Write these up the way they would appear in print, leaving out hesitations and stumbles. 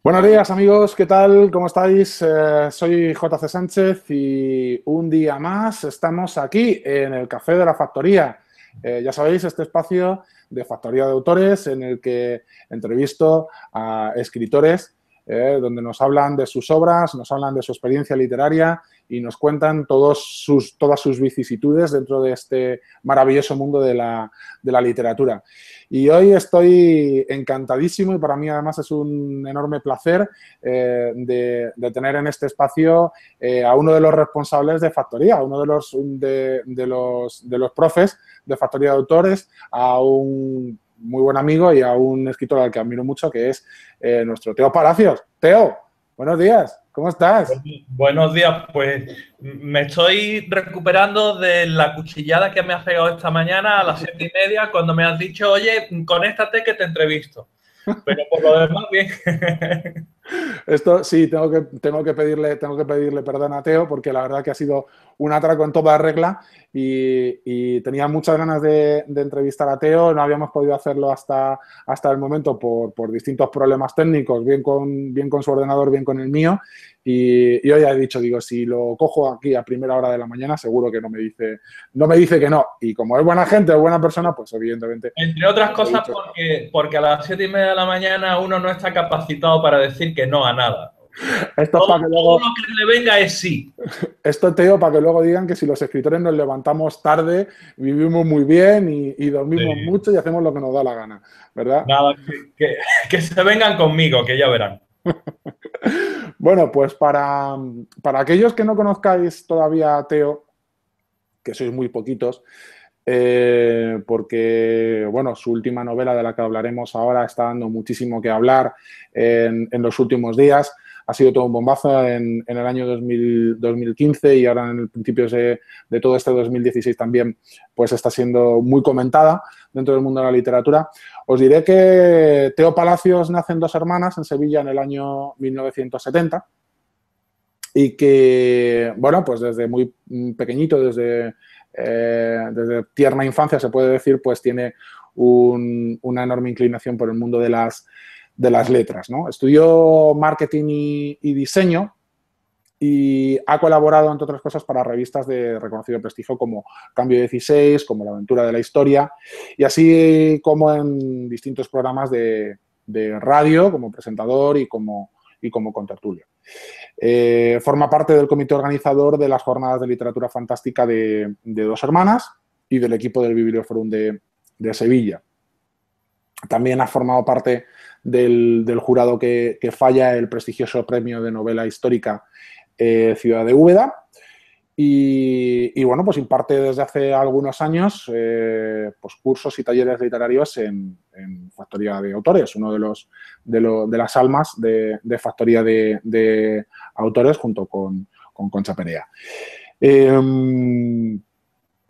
Buenos días amigos, ¿qué tal? ¿Cómo estáis? Soy JC Sánchez y un día más estamos aquí en el Café de la Factoría. Ya sabéis, este espacio de Factoría de Autores en el que entrevisto a escritores donde nos hablan de sus obras, nos hablan de su experiencia literaria y nos cuentan todas sus vicisitudes dentro de este maravilloso mundo de la literatura. Y hoy estoy encantadísimo y para mí además es un enorme placer de tener en este espacio a uno de los responsables de Factoría, a uno de los profes de Factoría de Autores, a un muy buen amigo y a un escritor al que admiro mucho, que es nuestro Teo Palacios. Teo, buenos días, ¿cómo estás? Buenos días, pues me estoy recuperando de la cuchillada que me has pegado esta mañana a las 7:30 cuando me has dicho, oye, conéctate que te entrevisto. Pero por lo demás, bien. Esto sí, tengo que pedirle perdón a Teo porque la verdad que ha sido un atraco en toda regla y tenía muchas ganas de entrevistar a Teo. No habíamos podido hacerlo hasta el momento por distintos problemas técnicos, bien con su ordenador, bien con el mío. Y hoy he dicho, digo, si lo cojo aquí a primera hora de la mañana, seguro que no me dice que no. Y como es buena gente, es buena persona, pues evidentemente Entre otras le he cosas, dicho. porque a las 7:30 de la mañana uno no está capacitado para decir que no a nada. Esto es Todo, para que todo luego lo que le venga es sí. Esto, Teo, para que luego digan que si los escritores nos levantamos tarde, vivimos muy bien y dormimos Sí. mucho y hacemos lo que nos da la gana, ¿verdad? Nada, que se vengan conmigo, que ya verán. Bueno, pues para aquellos que no conozcáis todavía a Teo, que sois muy poquitos, porque, bueno, su última novela de la que hablaremos ahora está dando muchísimo que hablar en los últimos días. Ha sido todo un bombazo en el año 2015 y ahora en el principios de todo este 2016 también pues está siendo muy comentada dentro del mundo de la literatura. Os diré que Teo Palacios nace en Dos Hermanas, en Sevilla, en el año 1970 y que, bueno, pues desde muy pequeñito, desde tierna infancia, se puede decir, pues tiene una enorme inclinación por el mundo de las letras, ¿no? Estudió marketing y diseño y ha colaborado, entre otras cosas, para revistas de reconocido prestigio como Cambio 16, como La Aventura de la Historia, y así como en distintos programas de radio, como presentador y como contertulio. Forma parte del comité organizador de las Jornadas de Literatura Fantástica de Dos Hermanas y del equipo del Biblioforum de Sevilla. También ha formado parte del jurado que falla el prestigioso premio de novela histórica Ciudad de Úbeda. Y bueno, pues imparte desde hace algunos años pues cursos y talleres literarios en Factoría de Autores, uno de las almas de Factoría de Autores junto con Concha Perea.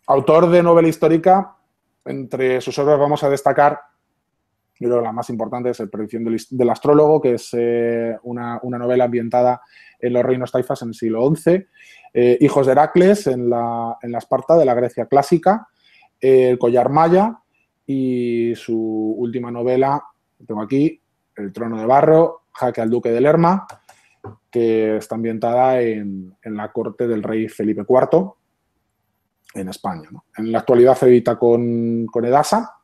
Autor de novela histórica, entre sus obras vamos a destacar, yo creo que la más importante es El Predicción del Astrólogo, que es una novela ambientada en los reinos taifas en el siglo XI. Hijos de Heracles, en la Esparta de la Grecia clásica. El Collar Maya y su última novela, tengo aquí, El Trono de Barro, Jaque al Duque de Lerma, que está ambientada en la corte del rey Felipe IV en España, ¿no? En la actualidad se edita con Edasa.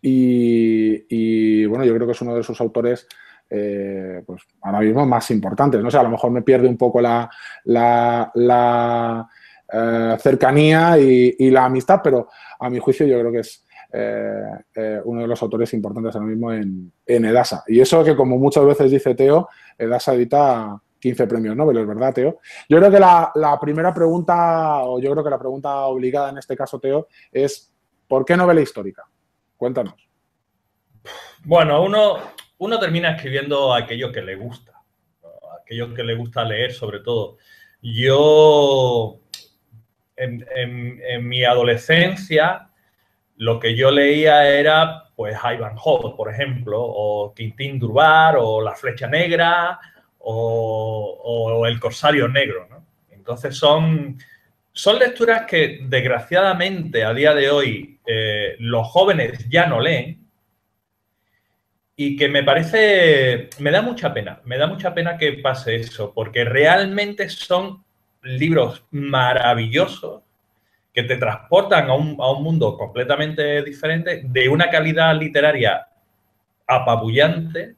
Y bueno, yo creo que es uno de sus autores pues ahora mismo más importantes. No sé, a lo mejor me pierde un poco la cercanía y la amistad, pero a mi juicio yo creo que es uno de los autores importantes ahora mismo en Edasa. Y eso que, como muchas veces dice Teo, Edasa edita 15 premios Nobel, ¿es verdad, Teo? Yo creo que la primera pregunta, o yo creo que la pregunta obligada en este caso, Teo, es ¿por qué novela histórica? Cuéntanos. Bueno, uno termina escribiendo aquello que le gusta, ¿no? Aquello que le gusta leer, sobre todo. Yo, en mi adolescencia, lo que yo leía era, pues, Ivanhoe, por ejemplo, o Quintín Durbar, o La Flecha Negra, o El Corsario Negro, ¿no? Entonces son lecturas que, desgraciadamente, a día de hoy, los jóvenes ya no leen. y que me da mucha pena que pase eso, porque realmente son libros maravillosos que te transportan a un mundo completamente diferente, de una calidad literaria apabullante.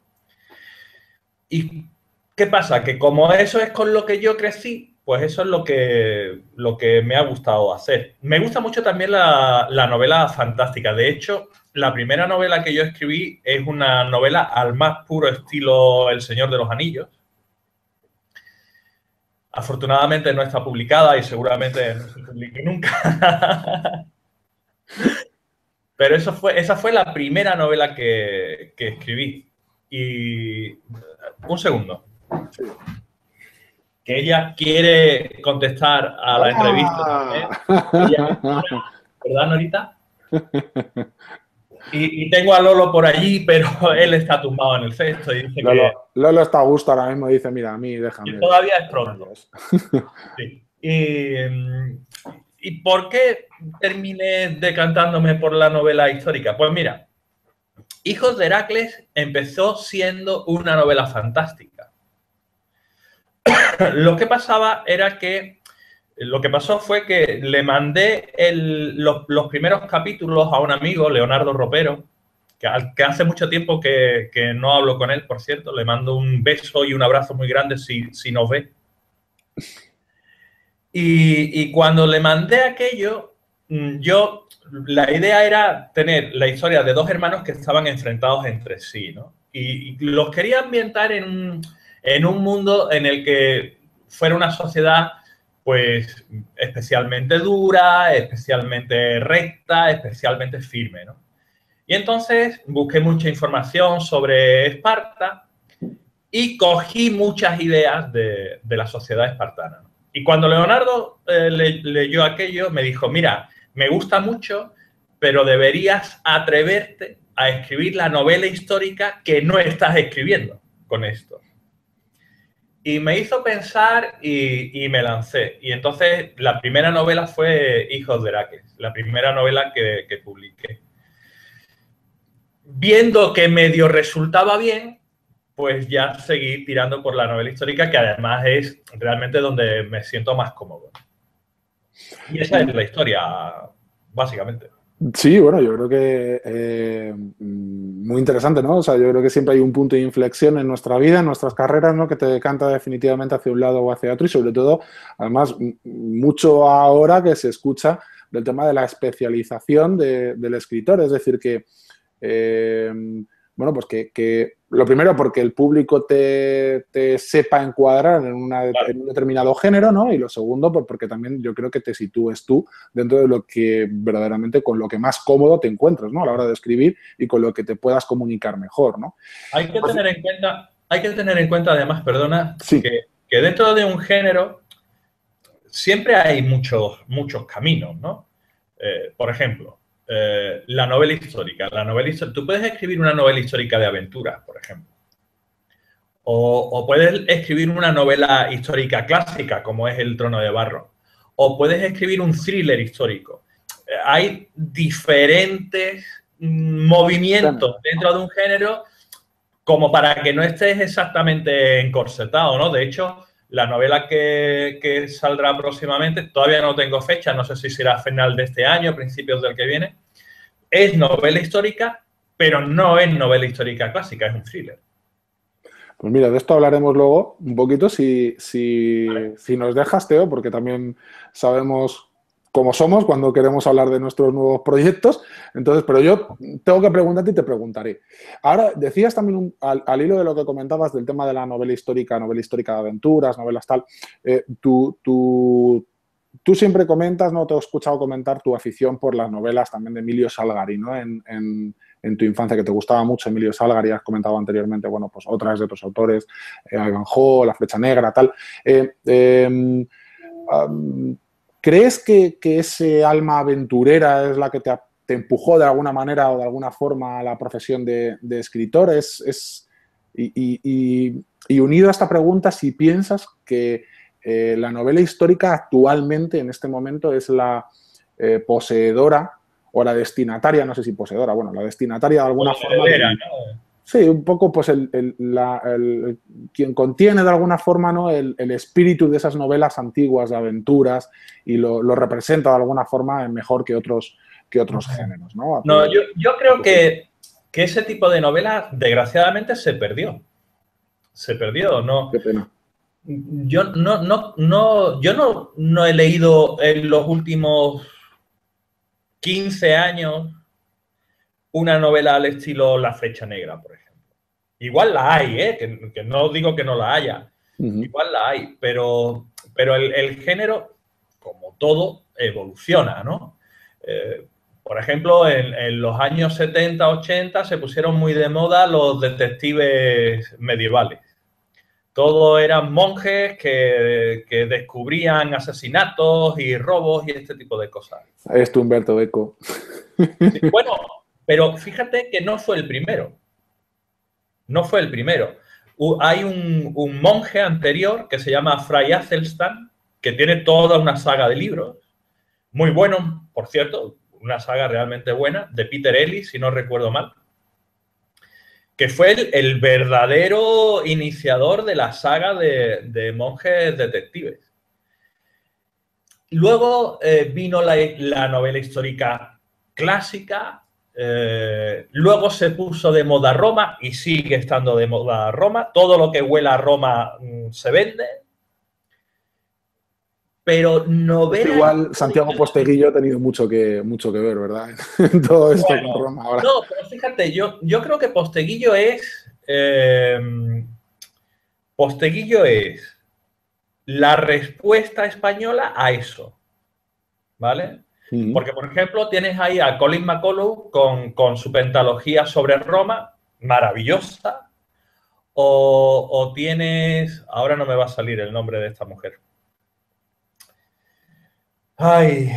¿Y qué pasa? Que como eso es con lo que yo crecí, pues eso es lo que me ha gustado hacer. Me gusta mucho también la novela fantástica. De hecho, la primera novela que yo escribí es una novela al más puro estilo El Señor de los Anillos. Afortunadamente no está publicada y seguramente no se publique nunca. Pero esa fue la primera novela que escribí. Y un segundo. Sí. Que ella quiere contestar a la entrevista también. Ella, ¿verdad, Norita? Y tengo a Lolo por allí, pero él está tumbado en el cesto y dice Lolo está a gusto ahora mismo, dice, mira, a mí que déjame. todavía es pronto. Sí. ¿Y por qué terminé decantándome por la novela histórica? Pues mira, Hijos de Heracles empezó siendo una novela fantástica. Lo que pasaba era que lo que pasó fue que le mandé los primeros capítulos a un amigo, Leonardo Ropero, que hace mucho tiempo que no hablo con él, por cierto. Le mando un beso y un abrazo muy grande si nos ve. Y cuando le mandé aquello, la idea era tener la historia de dos hermanos que estaban enfrentados entre sí, ¿no? Y los quería ambientar en un mundo en el que fuera una sociedad, pues, especialmente dura, especialmente recta, especialmente firme, ¿no? Y entonces busqué mucha información sobre Esparta y cogí muchas ideas de la sociedad espartana. Y cuando Leonardo leyó aquello, me dijo, mira, me gusta mucho, pero deberías atreverte a escribir la novela histórica que no estás escribiendo con esto. Y me hizo pensar y me lancé. Y entonces la primera novela fue Hijos de Heracles, la primera novela que publiqué. Viendo que medio resultaba bien, pues ya seguí tirando por la novela histórica, que además es realmente donde me siento más cómodo. Y esa es la historia, básicamente. Sí, bueno, yo creo que muy interesante, ¿no? O sea, yo creo que siempre hay un punto de inflexión en nuestra vida, en nuestras carreras, ¿no? Que te decanta definitivamente hacia un lado o hacia otro y sobre todo, además, mucho ahora que se escucha del tema de la especialización del escritor, es decir, que bueno, pues que lo primero porque el público te sepa encuadrar en un determinado género, ¿no? Y lo segundo, pues porque también yo creo que te sitúes tú dentro de lo que verdaderamente con lo que más cómodo te encuentres, ¿no? A la hora de escribir y con lo que te puedas comunicar mejor, ¿no? Hay que tener en cuenta además, perdona, Sí. que dentro de un género siempre hay muchos caminos, ¿no? Por ejemplo, la novela histórica. Tú puedes escribir una novela histórica de aventuras, por ejemplo. O puedes escribir una novela histórica clásica, como es El Trono de Barro. O puedes escribir un thriller histórico. Hay diferentes movimientos dentro de un género como para que no estés exactamente encorsetado, ¿no? De hecho, la novela que saldrá próximamente, todavía no tengo fecha, no sé si será a final de este año, principios del que viene, es novela histórica, pero no es novela histórica clásica, es un thriller. Pues mira, de esto hablaremos luego un poquito si nos dejas, Teo, porque también sabemos cómo somos cuando queremos hablar de nuestros nuevos proyectos. Entonces, pero yo tengo que preguntarte y te preguntaré. Ahora, decías también al hilo de lo que comentabas del tema de la novela histórica de aventuras, novelas tal, tú siempre comentas, ¿no? Te he escuchado comentar tu afición por las novelas también de Emilio Salgari, ¿no? En tu infancia, que te gustaba mucho Emilio Salgari, has comentado anteriormente, bueno, pues otras de otros autores, Ivanhoe, La Flecha Negra, tal. ¿Crees que ese alma aventurera es la que te empujó de alguna manera o de alguna forma a la profesión de escritor? Y unido a esta pregunta, si piensas que la novela histórica actualmente, en este momento, es la poseedora o la destinataria, no sé si poseedora, bueno, la destinataria de alguna forma Heredera, ¿no? Sí, un poco pues quien contiene de alguna forma, ¿no? el espíritu de esas novelas antiguas de aventuras y lo representa de alguna forma mejor que otros géneros, ¿no? No, yo creo que ese tipo de novelas desgraciadamente se perdió. Se perdió, ¿no? Qué pena. Yo no he leído en los últimos 15 años una novela al estilo La Flecha Negra, por ejemplo. Igual la hay, ¿eh? Que no digo que no la haya. Igual la hay, pero el género, como todo, evoluciona, ¿no? Por ejemplo, en los años 70, 80 se pusieron muy de moda los detectives medievales. Todos eran monjes que descubrían asesinatos y robos y este tipo de cosas. Esto, Humberto Eco. Sí, bueno, pero fíjate que no fue el primero. No fue el primero. Hay un monje anterior que se llama Fray Athelstan, que tiene toda una saga de libros, muy bueno, por cierto, una saga realmente buena, de Peter Ellis, si no recuerdo mal, que fue el verdadero iniciador de la saga de monjes detectives. Luego vino la novela histórica clásica, luego se puso de moda Roma y sigue estando de moda Roma. Todo lo que huela a Roma se vende. Pero Es novela igual Santiago histórica... Posteguillo ha tenido mucho que ver, ¿verdad? En todo esto Bueno, con Roma ahora. no, pero fíjate, yo creo que Posteguillo es la respuesta española a eso, ¿vale? Porque, por ejemplo, tienes ahí a Colin McCullough con su pentalogía sobre Roma, maravillosa, o tienes, ahora no me va a salir el nombre de esta mujer. Ay,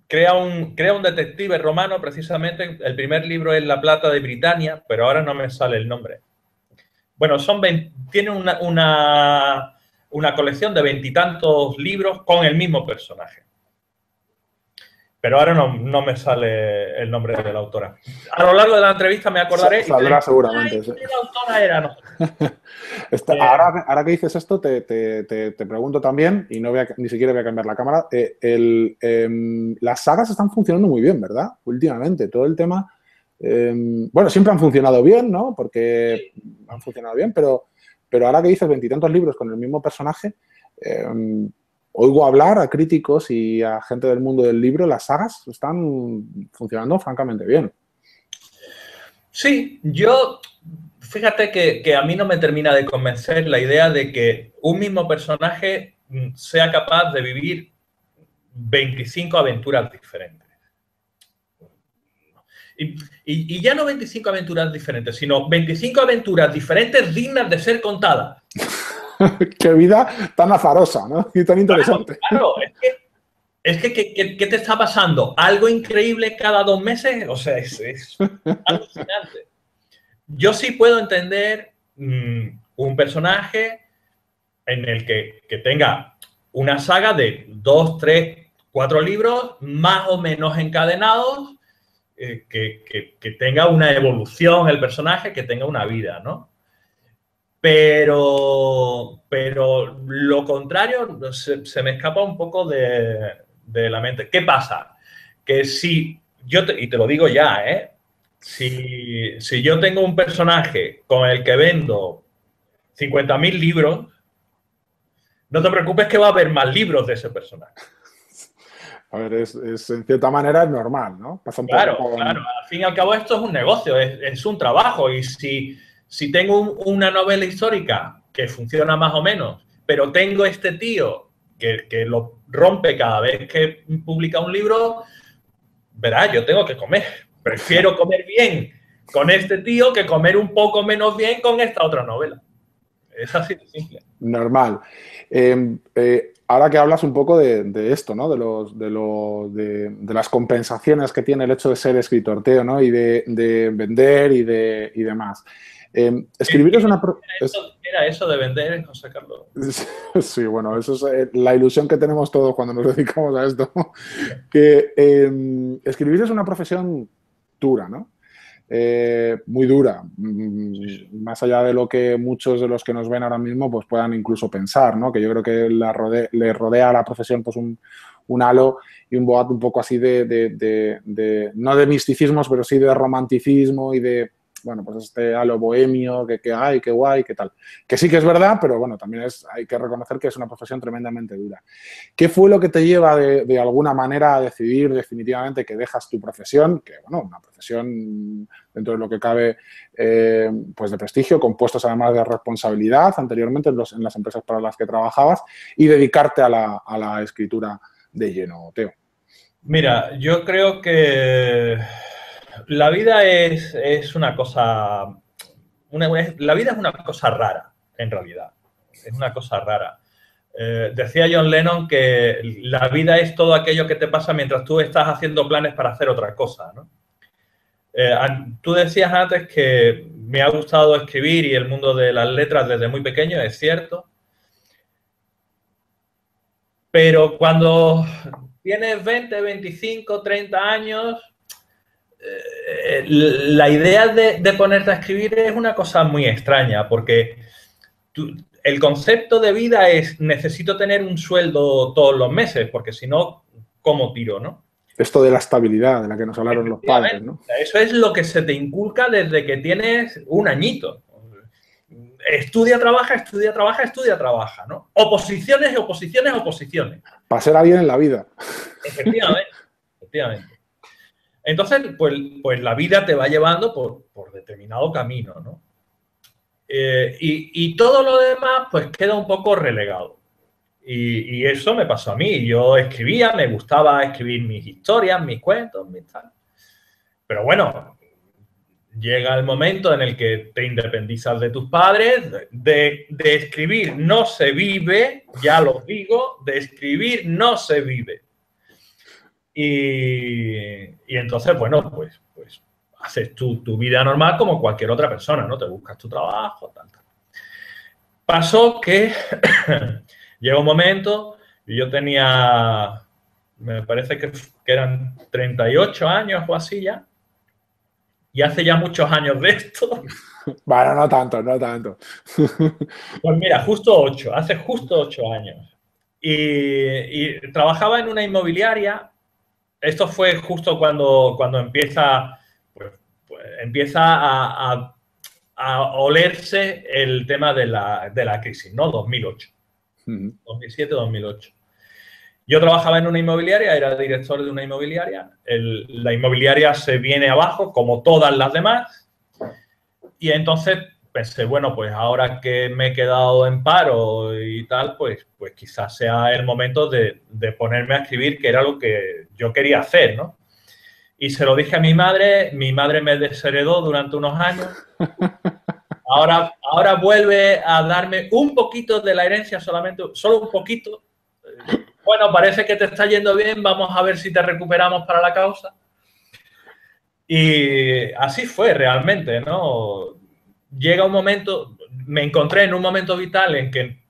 crea un detective romano, precisamente, el primer libro es La Plata de Britania, pero ahora no me sale el nombre. Bueno, tiene una colección de 20 y tantos libros con el mismo personaje. Pero ahora no me sale el nombre de la autora. A lo largo de la entrevista me acordaré. Saldrá seguramente. Sí. ¿Qué autora era? No. Ahora que dices esto, te pregunto también, y no ni siquiera voy a cambiar la cámara, las sagas están funcionando muy bien, ¿verdad? Últimamente, todo el tema, bueno, siempre han funcionado bien, ¿no? Porque han funcionado bien, pero ahora que dices veintitantos libros con el mismo personaje, oigo hablar a críticos y a gente del mundo del libro, las sagas están funcionando francamente bien. Sí, fíjate que a mí no me termina de convencer la idea de que un mismo personaje sea capaz de vivir 25 aventuras diferentes. Y ya no 25 aventuras diferentes, sino 25 aventuras diferentes dignas de ser contadas. Qué vida tan azarosa, ¿no? Y tan interesante. Claro, es que ¿qué te está pasando? ¿Algo increíble cada 2 meses? O sea, es alucinante. Yo sí puedo entender un personaje en el que tenga una saga de 2, 3, 4 libros más o menos encadenados, que tenga una evolución el personaje, que tenga una vida, ¿no? Pero lo contrario se me escapa un poco de la mente. ¿Qué pasa? Que si y te lo digo ya, si yo tengo un personaje con el que vendo 50.000 libros, no te preocupes que va a haber más libros de ese personaje. A ver, en cierta manera es normal, ¿no? Pasa un Claro, poco con... claro. Al fin y al cabo esto es un negocio, es un trabajo. Y si tengo una novela histórica que funciona más o menos, pero tengo este tío que lo rompe cada vez que publica un libro, verás, yo tengo que comer. Prefiero comer bien con este tío que comer un poco menos bien con esta otra novela. Es así de simple. Normal. Ahora que hablas un poco de esto, ¿no? De las compensaciones que tiene el hecho de ser escritor, Teo, ¿no? Y de vender y demás. Escribir es una... ¿Era eso de vender, José Carlos? Sí, bueno, eso es la ilusión que tenemos todos cuando nos dedicamos a esto. Que escribir es una profesión dura, ¿no? muy dura, más allá de lo que muchos de los que nos ven ahora mismo pues puedan incluso pensar, ¿no? Que yo creo que le rodea a la profesión pues un halo y un boato un poco así no de misticismos, pero sí de romanticismo y de, bueno, pues este halo bohemio, que ay, qué guay, qué tal. Que sí que es verdad, pero bueno, también hay que reconocer que es una profesión tremendamente dura. ¿Qué fue lo que te lleva de alguna manera a decidir definitivamente que dejas tu profesión, que bueno, una profesión dentro de lo que cabe pues de prestigio, con puestos además de responsabilidad anteriormente en las empresas para las que trabajabas, y dedicarte a la escritura de lleno, Teo? Mira, yo creo que la vida es una cosa, la vida es una cosa rara, en realidad. Es una cosa rara. Decía John Lennon que la vida es todo aquello que te pasa mientras tú estás haciendo planes para hacer otra cosa, ¿no? Tú decías antes que me ha gustado escribir y el mundo de las letras desde muy pequeño, es cierto. Pero cuando tienes 20, 25, 30 años, la idea de ponerte a escribir es una cosa muy extraña, porque el concepto de vida es necesito tener un sueldo todos los meses, porque si no, ¿cómo tiro, no? Esto de la estabilidad de la que nos hablaron los padres, ¿no? Eso es lo que se te inculca desde que tienes un añito. Estudia, trabaja, estudia, trabaja, estudia, trabaja, ¿no? Oposiciones, oposiciones, oposiciones. Para ser alguien en la vida. Efectivamente, efectivamente. Entonces, pues la vida te va llevando por determinado camino, ¿no? Y todo lo demás, pues queda un poco relegado. Y eso me pasó a mí. Yo escribía, me gustaba escribir mis historias, mis cuentos, mis tal. Pero bueno, llega el momento en el que te independizas de tus padres, de escribir no se vive, ya lo digo, de escribir no se vive. Y entonces, bueno, pues haces tu vida normal como cualquier otra persona, ¿no? Te buscas tu trabajo, tal. Pasó que llega un momento, y yo tenía, me parece que eran 38 años o así ya, y hace ya muchos años de esto. Bueno, no tanto, no tanto. Pues mira, hace justo 8 años. Y trabajaba en una inmobiliaria. Esto fue justo cuando empieza, empieza a olerse el tema de la crisis, ¿no? 2008. 2007, 2008. Yo trabajaba en una inmobiliaria, era director de una inmobiliaria. La inmobiliaria se viene abajo, como todas las demás. Y entonces pensé, bueno, pues ahora que me he quedado en paro y tal, pues quizás sea el momento de ponerme a escribir, que era lo que yo quería hacer, ¿no? Y se lo dije a mi madre me desheredó durante unos años. Ahora vuelve a darme un poquito de la herencia solamente, solo un poquito. Bueno, parece que te está yendo bien, vamos a ver si te recuperamos para la causa. Y así fue realmente, ¿no? Llega un momento, me encontré en un momento vital en que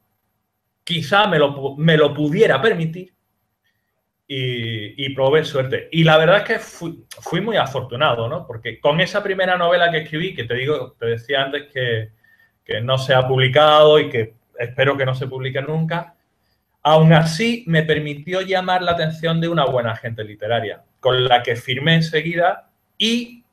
quizá me lo pudiera permitir y probé suerte. Y la verdad es que fui muy afortunado, ¿no? Porque con esa primera novela que escribí, que te decía antes que no se ha publicado y que espero que no se publique nunca, aún así me permitió llamar la atención de una buena agente literaria, con la que firmé enseguida y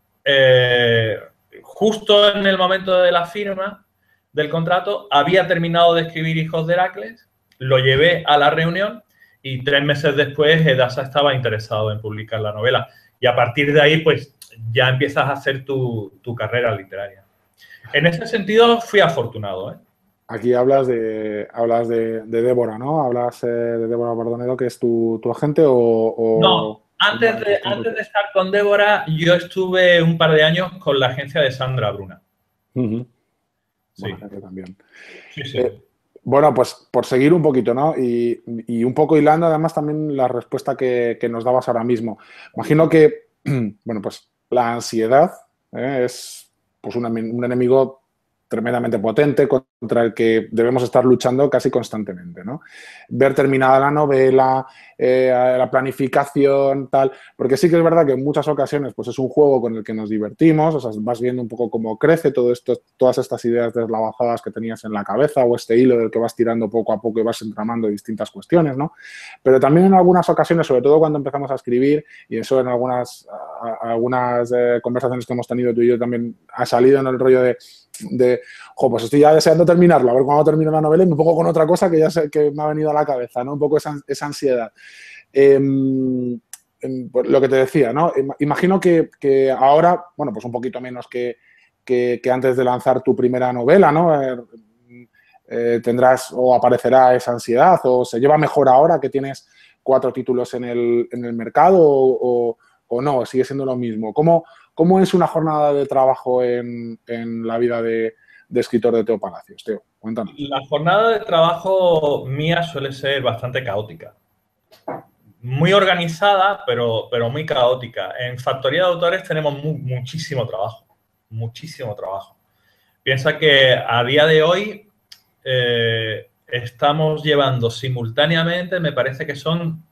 justo en el momento de la firma del contrato había terminado de escribir Hijos de Heracles, lo llevé a la reunión y 3 meses después Edasa estaba interesado en publicar la novela. Y a partir de ahí, pues ya empiezas a hacer tu carrera literaria. En ese sentido, fui afortunado, ¿eh? Aquí hablas de Débora, ¿no? Hablas de Débora Bardonedo, que es tu agente No, antes de estar con Débora, yo estuve un par de años con la agencia de Sandra Bruna. Sí. También. Sí. Bueno, pues por seguir un poquito, ¿no? Y un poco hilando además también la respuesta que nos dabas ahora mismo. Imagino que, bueno, pues la ansiedad es pues un enemigo tremendamente potente contra el que debemos estar luchando casi constantemente, ¿no? Ver terminada la novela, la planificación, tal, porque sí que es verdad que en muchas ocasiones pues es un juego con el que nos divertimos, o sea, vas viendo un poco cómo crece todo esto, todas estas ideas deslavazadas que tenías en la cabeza o este hilo del que vas tirando poco a poco y vas entramando distintas cuestiones, ¿no? Pero también en algunas ocasiones, sobre todo cuando empezamos a escribir, y eso en algunas conversaciones que hemos tenido tú y yo también ha salido en el rollo de pues estoy ya deseando terminarlo, a ver cuándo termino la novela y me pongo con otra cosa que ya sé que me ha venido a la cabeza, ¿no? Un poco esa ansiedad. Pues lo que te decía, ¿no? Imagino que ahora, bueno, pues un poquito menos que antes de lanzar tu primera novela, ¿no? Tendrás o aparecerá esa ansiedad o se lleva mejor ahora que tienes 4 títulos en el mercado o no, sigue siendo lo mismo. ¿Cómo es una jornada de trabajo en la vida de escritor de Teo Palacios? Teo, cuéntanos. La jornada de trabajo mía suele ser bastante caótica. Muy organizada, pero muy caótica. En Factoría de Autores tenemos muchísimo trabajo. Muchísimo trabajo. Piensa que a día de hoy estamos llevando simultáneamente, me parece que son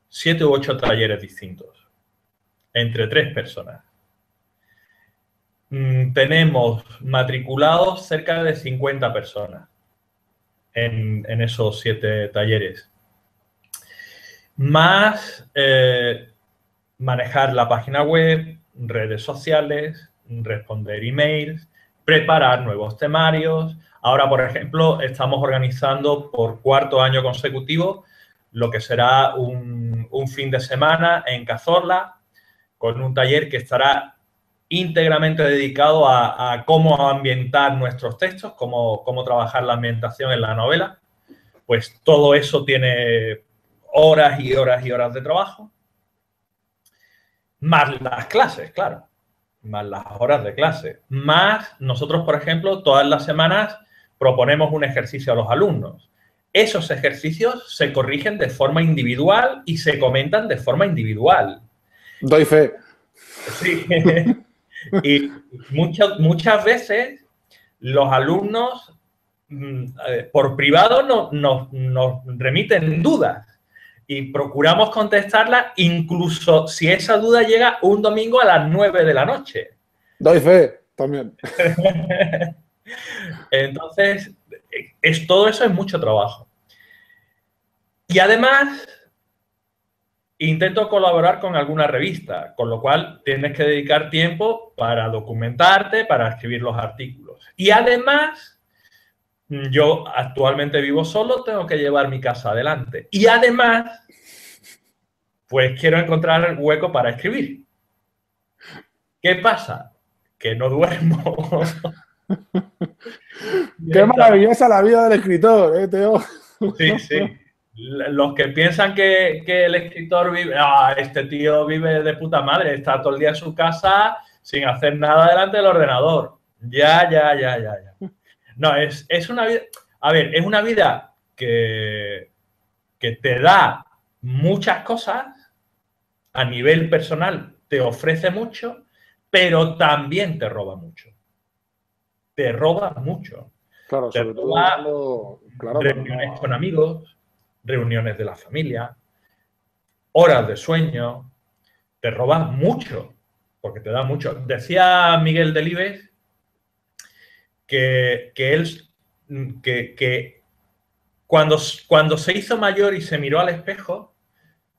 7 u 8 talleres distintos entre 3 personas. Tenemos matriculados cerca de 50 personas en esos 7 talleres. Más manejar la página web, redes sociales, responder emails, preparar nuevos temarios. Ahora, por ejemplo, estamos organizando por 4º año consecutivo lo que será un fin de semana en Cazorla con un taller que estará íntegramente dedicado a cómo ambientar nuestros textos, cómo trabajar la ambientación en la novela. Pues todo eso tiene horas y horas y horas de trabajo. Más las clases, claro. Más las horas de clase. Más nosotros, por ejemplo, todas las semanas proponemos un ejercicio a los alumnos. Esos ejercicios se corrigen de forma individual y se comentan de forma individual. Doy fe. Sí. Y muchas veces los alumnos por privado nos remiten dudas y procuramos contestarlas incluso si esa duda llega un domingo a las 9 de la noche. Doy fe, también. Entonces, todo eso es mucho trabajo. Y además, intento colaborar con alguna revista, con lo cual tienes que dedicar tiempo para documentarte, para escribir los artículos. Y además, yo actualmente vivo solo, tengo que llevar mi casa adelante. Y además, pues quiero encontrar hueco para escribir. ¿Qué pasa? Que no duermo. Qué maravillosa la vida del escritor, Teo. Sí, sí. Los que piensan que el escritor vive, este tío vive de puta madre, está todo el día en su casa sin hacer nada delante del ordenador. Ya. No, es una vida, a ver, es una vida que te da muchas cosas a nivel personal, te ofrece mucho, pero también te roba mucho. Te roba mucho. Claro, Te sobre roba todo claro, reuniones con amigos, reuniones de la familia, horas de sueño, te roba mucho, porque te da mucho. Decía Miguel Delibes que cuando se hizo mayor y se miró al espejo,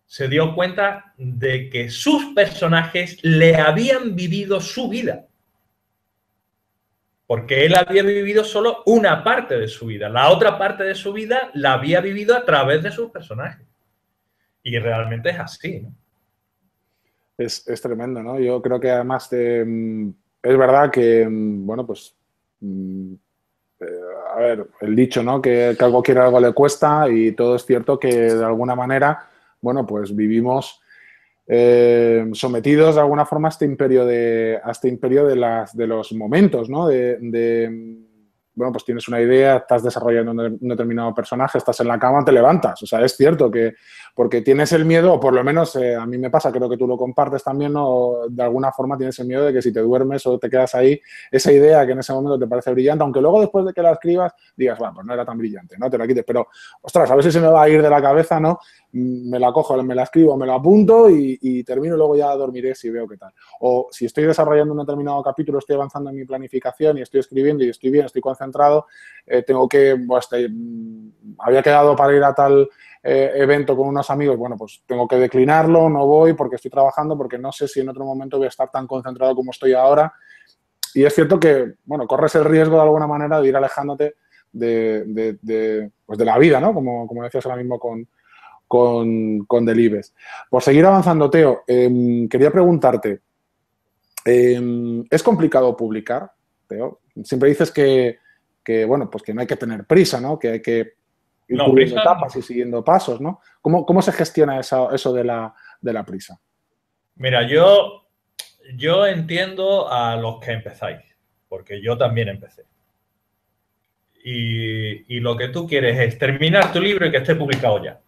se dio cuenta de que sus personajes le habían vivido su vida. Porque él había vivido solo una parte de su vida. La otra parte de su vida la había vivido a través de sus personajes. Y realmente es así, ¿no? Es tremendo, ¿no? Yo creo que además es verdad que, bueno, pues, a ver, el dicho, ¿no? Que algo quiere, algo le cuesta y todo es cierto que de alguna manera, bueno, pues vivimos sometidos de alguna forma a este imperio de los momentos, ¿no? De bueno, pues tienes una idea, estás desarrollando un determinado personaje, estás en la cama, te levantas. O sea, es cierto que porque tienes el miedo, o por lo menos a mí me pasa, creo que tú lo compartes también, ¿no? De alguna forma tienes el miedo de que si te duermes o te quedas ahí, esa idea que en ese momento te parece brillante, aunque luego después de que la escribas digas, bueno, pues no era tan brillante, ¿no? Te la quites, pero, ostras, a ver si se me va a ir de la cabeza, ¿no? Me la cojo, me la escribo, me la apunto y termino, luego ya dormiré si veo qué tal. O si estoy desarrollando un determinado capítulo, estoy avanzando en mi planificación y estoy escribiendo y estoy bien, estoy concentrado, tengo que, pues, había quedado para ir a tal evento con unos amigos, bueno, pues tengo que declinarlo, no voy porque estoy trabajando, porque no sé si en otro momento voy a estar tan concentrado como estoy ahora. Y es cierto que, bueno, corres el riesgo de alguna manera de ir alejándote pues de la vida, ¿no? Como decías ahora mismo con Delibes. Por seguir avanzando, Teo, quería preguntarte, ¿es complicado publicar, Teo? Siempre dices bueno, pues que no hay que tener prisa, ¿no? Que hay que ir cubriendo etapas y siguiendo pasos, ¿no? ¿Cómo se gestiona eso de la prisa? Mira, yo entiendo a los que empezáis, porque yo también empecé. Y lo que tú quieres es terminar tu libro y que esté publicado ya.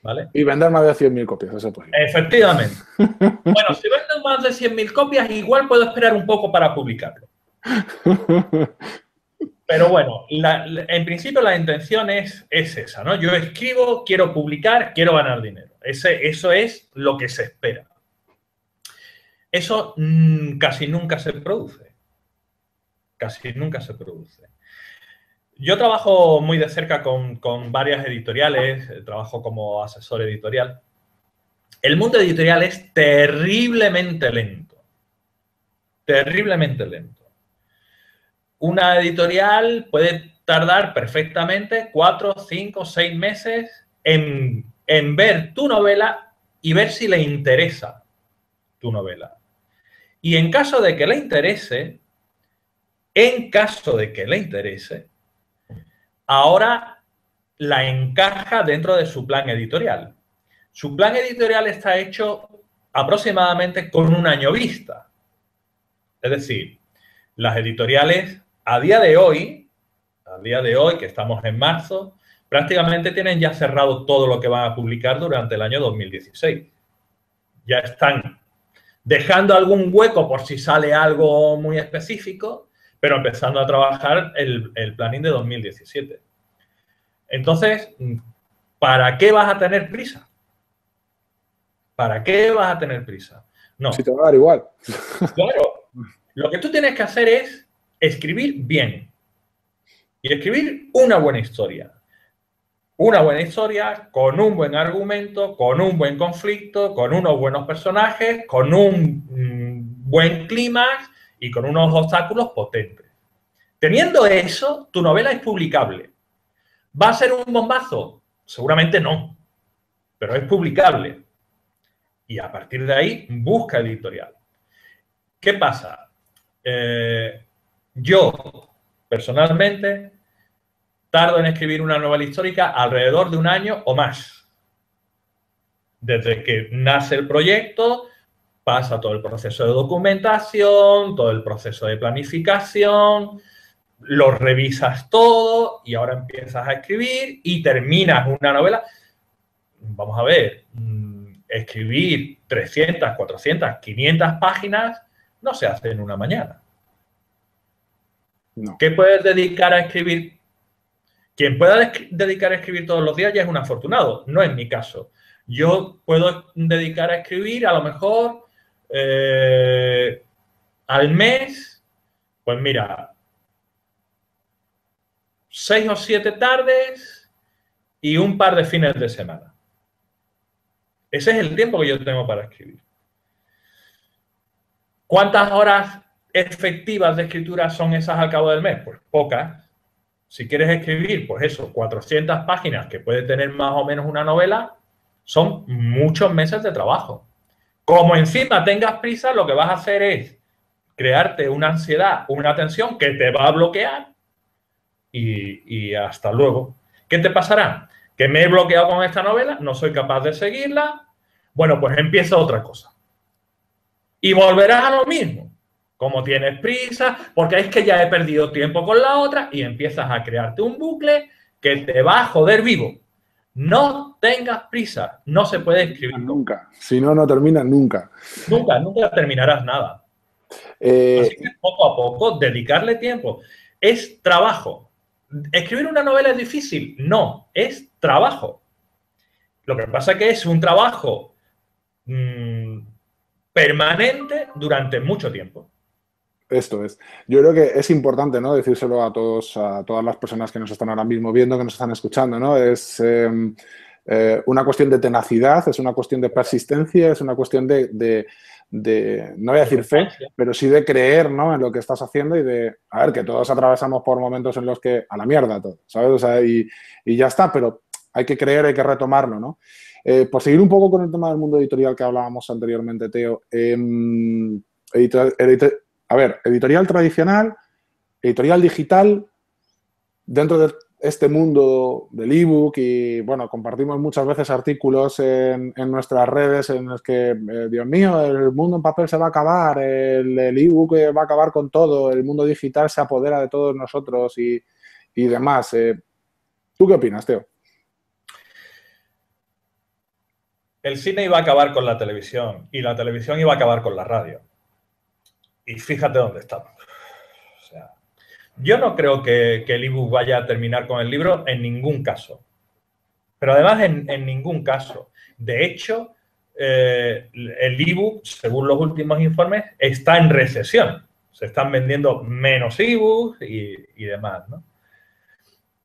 ¿Vale? Y vender más de 100.000 copias, eso es posible. Efectivamente. Bueno, si venden más de 100.000 copias, igual puedo esperar un poco para publicarlo. Pero bueno, en principio la intención es esa, ¿no? Yo escribo, quiero publicar, quiero ganar dinero. Eso es lo que se espera. Eso casi nunca se produce. Casi nunca se produce. Yo trabajo muy de cerca con varias editoriales, trabajo como asesor editorial. El mundo editorial es terriblemente lento. Terriblemente lento. Una editorial puede tardar perfectamente 4, 5, 6 meses en ver tu novela y ver si le interesa tu novela. Y en caso de que le interese, ahora la encaja dentro de su plan editorial. Su plan editorial está hecho aproximadamente con un año vista. Es decir, las editoriales a día de hoy, que estamos en marzo, prácticamente tienen ya cerrado todo lo que van a publicar durante el año 2016. Ya están dejando algún hueco por si sale algo muy específico, pero empezando a trabajar el planning de 2017. Entonces, ¿para qué vas a tener prisa? ¿Para qué vas a tener prisa? No. Si te va a dar igual. Claro. Lo que tú tienes que hacer es escribir bien. Y escribir una buena historia. Una buena historia con un buen argumento, con un buen conflicto, con unos buenos personajes, con un buen clímax y con unos obstáculos potentes. Teniendo eso, tu novela es publicable. ¿Va a ser un bombazo? Seguramente no, pero es publicable. Y a partir de ahí, busca editorial. ¿Qué pasa? Yo, personalmente, tardo en escribir una novela histórica alrededor de un año o más. Desde que nace el proyecto, pasa todo el proceso de documentación, todo el proceso de planificación, lo revisas todo y ahora empiezas a escribir y terminas una novela. Vamos a ver, escribir 300, 400, 500 páginas no se hace en una mañana. No. ¿Qué puedes dedicar a escribir? Quien pueda dedicar a escribir todos los días ya es un afortunado. No es mi caso. Yo puedo dedicar a escribir a lo mejor al mes, pues mira, 6 o 7 tardes y un par de fines de semana. Ese es el tiempo que yo tengo para escribir. ¿Cuántas horas efectivas de escritura son esas al cabo del mes? Pues pocas. Si quieres escribir, pues eso, 400 páginas que puede tener más o menos una novela, son muchos meses de trabajo. Como encima tengas prisa, lo que vas a hacer es crearte una ansiedad, una tensión que te va a bloquear y hasta luego. ¿Qué te pasará? Que me he bloqueado con esta novela, no soy capaz de seguirla. Bueno, pues empieza otra cosa. Y volverás a lo mismo. ¿Cómo tienes prisa? Porque es que ya he perdido tiempo con la otra y empiezas a crearte un bucle que te va a joder vivo. No tengas prisa, no se puede escribir nunca. Si no, no termina nunca. Nunca, nunca terminarás nada. Así que poco a poco, dedicarle tiempo. Es trabajo. ¿Escribir una novela es difícil? No, es trabajo. Lo que pasa es que es un trabajo permanente durante mucho tiempo. Esto es. Yo creo que es importante, ¿no? Decírselo a todos, a todas las personas que nos están ahora mismo viendo, que nos están escuchando, ¿no? Es una cuestión de tenacidad, es una cuestión de persistencia, es una cuestión de no voy a decir fe, pero sí de creer, ¿no? En lo que estás haciendo y de, a ver, que todos atravesamos por momentos en los que a la mierda todo, ¿sabes? O sea, y ya está, pero hay que creer, hay que retomarlo, ¿no? Por seguir un poco con el tema del mundo editorial que hablábamos anteriormente, Teo, a ver, editorial tradicional, editorial digital, dentro de este mundo del ebook y, bueno, compartimos muchas veces artículos en nuestras redes en los que, Dios mío, el mundo en papel se va a acabar, el ebook va a acabar con todo, el mundo digital se apodera de todos nosotros y demás. ¿Tú qué opinas, Teo? El cine iba a acabar con la televisión y la televisión iba a acabar con la radio. Y fíjate dónde estamos. O sea, yo no creo que el ebook vaya a terminar con el libro en ningún caso. Pero además en ningún caso. De hecho, el ebook, según los últimos informes, está en recesión. Se están vendiendo menos ebooks y demás, ¿no?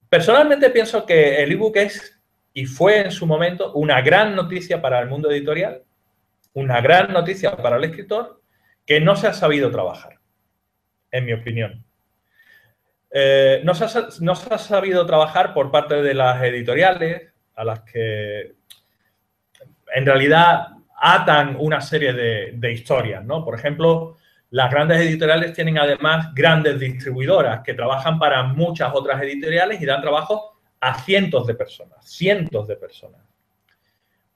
Personalmente pienso que el ebook es y fue en su momento una gran noticia para el mundo editorial, una gran noticia para el escritor, que no se ha sabido trabajar, en mi opinión. No se ha sabido trabajar por parte de las editoriales, a las que en realidad atan una serie de historias, ¿no? Por ejemplo, las grandes editoriales tienen además grandes distribuidoras que trabajan para muchas otras editoriales y dan trabajo a cientos de personas, cientos de personas.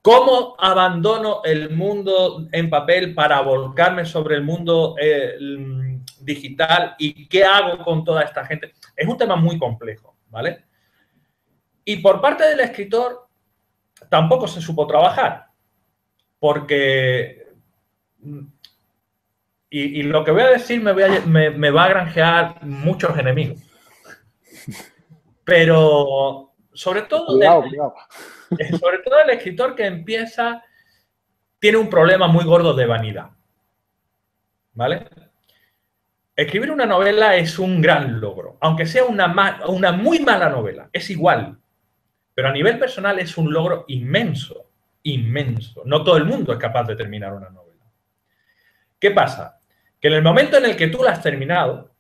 ¿Cómo abandono el mundo en papel para volcarme sobre el mundo digital y qué hago con toda esta gente? Es un tema muy complejo, ¿vale? Y por parte del escritor tampoco se supo trabajar, porque, y lo que voy a decir me va a granjear muchos enemigos, pero sobre todo, Cuidado. Sobre todo el escritor que empieza tiene un problema muy gordo de vanidad, ¿vale? Escribir una novela es un gran logro, aunque sea una muy mala novela, es igual, pero a nivel personal es un logro inmenso, inmenso. No todo el mundo es capaz de terminar una novela. ¿Qué pasa? Que en el momento en el que tú la has terminado,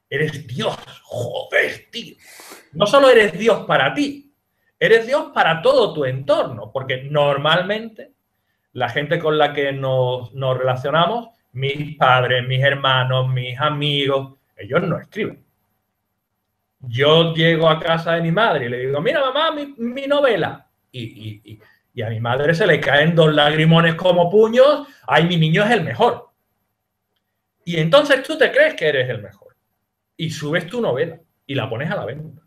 eres Dios, joder, tío. No solo eres Dios para ti, eres Dios para todo tu entorno, porque normalmente la gente con la que nos relacionamos, mis padres, mis hermanos, mis amigos, ellos no escriben. Yo llego a casa de mi madre y le digo, mira mamá, mi novela. Y a mi madre se le caen 2 lagrimones como puños, ay, mi niño es el mejor. Y entonces tú te crees que eres el mejor. Y subes tu novela y la pones a la venta.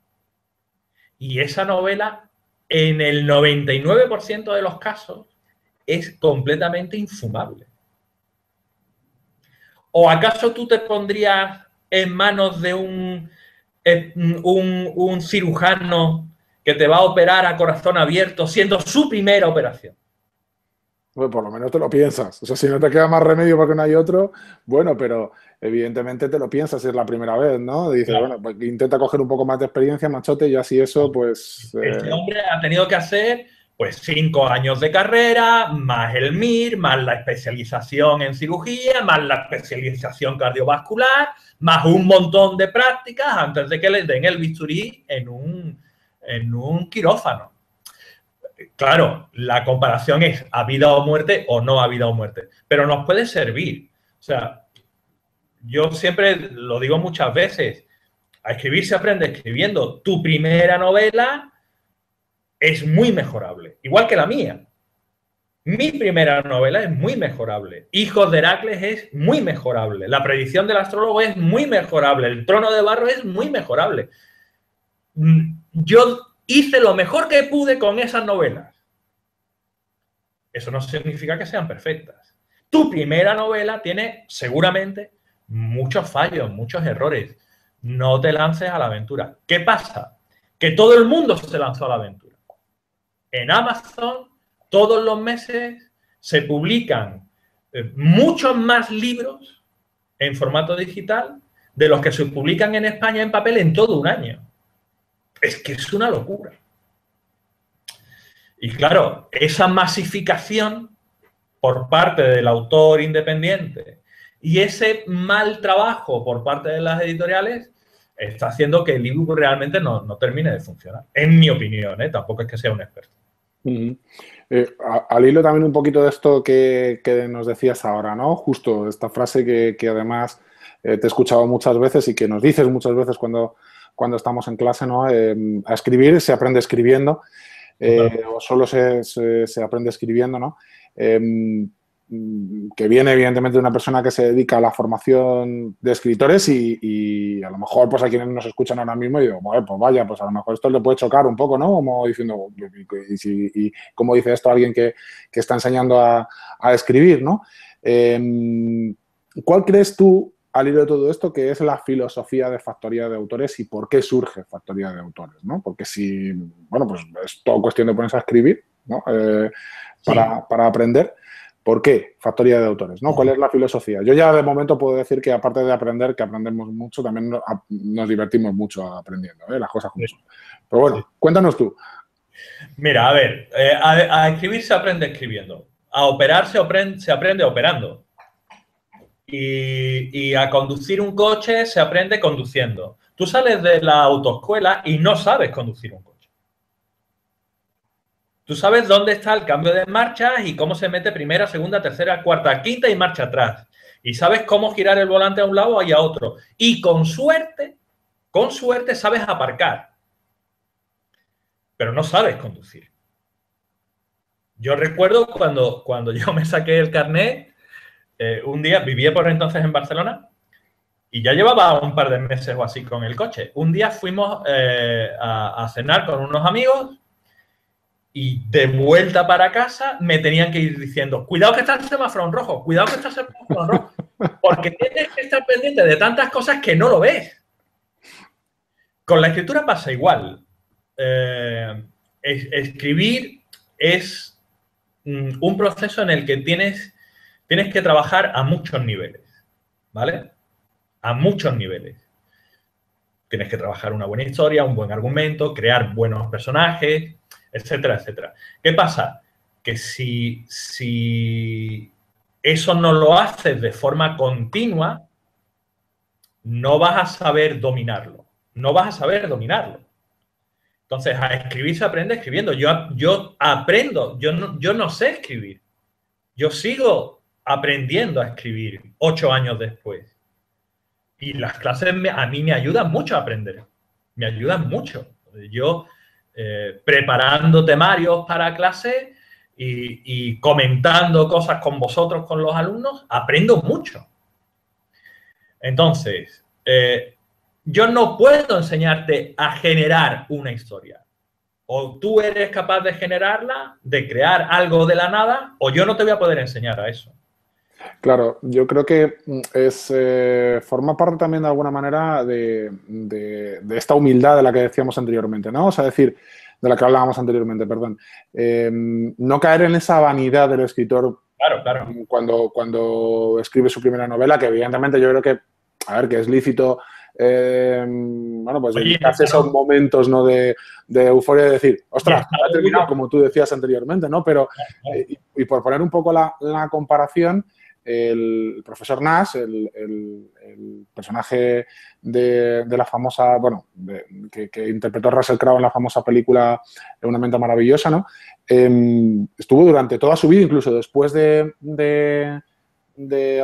Y esa novela, en el 99% de los casos, es completamente infumable. ¿O acaso tú te pondrías en manos de un cirujano que te va a operar a corazón abierto siendo su primera operación? Pues por lo menos te lo piensas. O sea, si no te queda más remedio porque no hay otro, bueno, pero evidentemente te lo piensas si es la primera vez, ¿no? Dices, claro, bueno, pues intenta coger un poco más de experiencia, machote, y así eso, pues... Este hombre ha tenido que hacer, pues, 5 años de carrera, más el MIR, más la especialización en cirugía, más la especialización cardiovascular, más un montón de prácticas antes de que le den el bisturí en un quirófano. Claro, la comparación es a vida o muerte o no a vida o muerte, pero nos puede servir. O sea, yo siempre lo digo muchas veces, a escribir se aprende escribiendo. Tu primera novela es muy mejorable, igual que la mía. Mi primera novela es muy mejorable. Hijos de Heracles es muy mejorable. La predicción del astrólogo es muy mejorable. El trono de barro es muy mejorable. Yo hice lo mejor que pude con esas novelas. Eso no significa que sean perfectas. Tu primera novela tiene seguramente muchos fallos, muchos errores. No te lances a la aventura. ¿Qué pasa? Que todo el mundo se lanzó a la aventura. En Amazon, todos los meses se publican muchos más libros en formato digital de los que se publican en España en papel en todo un año. Es que es una locura. Y claro, esa masificación por parte del autor independiente y ese mal trabajo por parte de las editoriales está haciendo que el ebook realmente no termine de funcionar. En mi opinión, tampoco es que sea un experto. Al hilo también un poquito de esto que nos decías ahora, ¿no? Justo esta frase que además te he escuchado muchas veces y que nos dices muchas veces cuando estamos en clase, ¿no? A escribir se aprende escribiendo, o solo se aprende escribiendo, ¿no? Que viene evidentemente de una persona que se dedica a la formación de escritores y a lo mejor pues a quienes nos escuchan ahora mismo y digo, bueno, pues vaya, pues a lo mejor esto le puede chocar un poco, ¿no? Como diciendo, y como dice esto alguien que está enseñando a escribir, ¿no? ¿Cuál crees tú, al hilo de todo esto, que es la filosofía de Factoría de Autores y por qué surge Factoría de Autores, ¿no? Porque si, bueno, pues es todo cuestión de ponerse a escribir, ¿no? Para aprender. ¿Por qué Factoría de Autores? ¿No? ¿Cuál es la filosofía? Yo ya de momento puedo decir que aparte de aprender, que aprendemos mucho, también nos divertimos mucho aprendiendo, las cosas como son. Pero bueno, cuéntanos tú. Mira, a ver, a escribir se aprende escribiendo. A operar se aprende operando. Y a conducir un coche se aprende conduciendo. Tú sales de la autoescuela y no sabes conducir un coche. Tú sabes dónde está el cambio de marchas y cómo se mete primera, segunda, tercera, cuarta, quinta y marcha atrás. Y sabes cómo girar el volante a un lado y a otro. Y con suerte sabes aparcar. Pero no sabes conducir. Yo recuerdo cuando yo me saqué el carnet, un día, vivía por entonces en Barcelona, y ya llevaba un par de meses o así con el coche. Un día fuimos a cenar con unos amigos y de vuelta para casa me tenían que ir diciendo, cuidado que está el semáforo en rojo, cuidado que está el semáforo en rojo, porque tienes que estar pendiente de tantas cosas que no lo ves. Con la escritura pasa igual. Escribir es un proceso en el que tienes que trabajar a muchos niveles, ¿vale? A muchos niveles. Tienes que trabajar una buena historia, un buen argumento, crear buenos personajes, etcétera, etcétera. ¿Qué pasa? Que si eso no lo haces de forma continua, no vas a saber dominarlo. No vas a saber dominarlo. Entonces, a escribir se aprende escribiendo. Yo aprendo, yo no sé escribir. Yo sigo aprendiendo a escribir 8 años después. Y las clases a mí me ayudan mucho a aprender. Me ayudan mucho. Yo, preparando temarios para clase y comentando cosas con vosotros, con los alumnos, aprendo mucho. Entonces, yo no puedo enseñarte a generar una historia. O tú eres capaz de generarla, de crear algo de la nada, o yo no te voy a poder enseñar a eso. Claro, yo creo que forma parte también de alguna manera de esta humildad de la que decíamos anteriormente, ¿no? O sea, decir, de la que hablábamos anteriormente, perdón. No caer en esa vanidad del escritor. Claro. Cuando escribe su primera novela, que evidentemente yo creo que, a ver, que es lícito, bueno, pues dedicarse esos momentos, ¿no? de euforia de decir, ostras, ha terminado, como tú decías anteriormente, ¿no? Pero, y por poner un poco la comparación, el profesor Nash, el personaje de la famosa, bueno, que interpretó a Russell Crowe en la famosa película Una mente maravillosa, ¿no? Estuvo durante toda su vida, incluso después de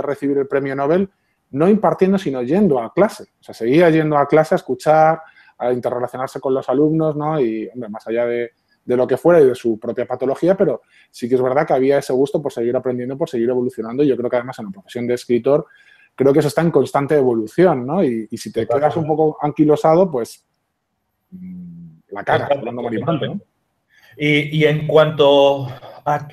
recibir el premio Nobel, no impartiendo, sino yendo a clase. O sea, seguía yendo a clase a escuchar, a interrelacionarse con los alumnos, ¿no? Y, hombre, más allá de de lo que fuera y de su propia patología, pero sí que es verdad que había ese gusto por seguir aprendiendo, por seguir evolucionando. Y yo creo que además en la profesión de escritor creo que eso está en constante evolución, ¿no? Y si te quedas un poco anquilosado, pues la cagas, hablando mal y pronto, ¿no? Y en cuanto a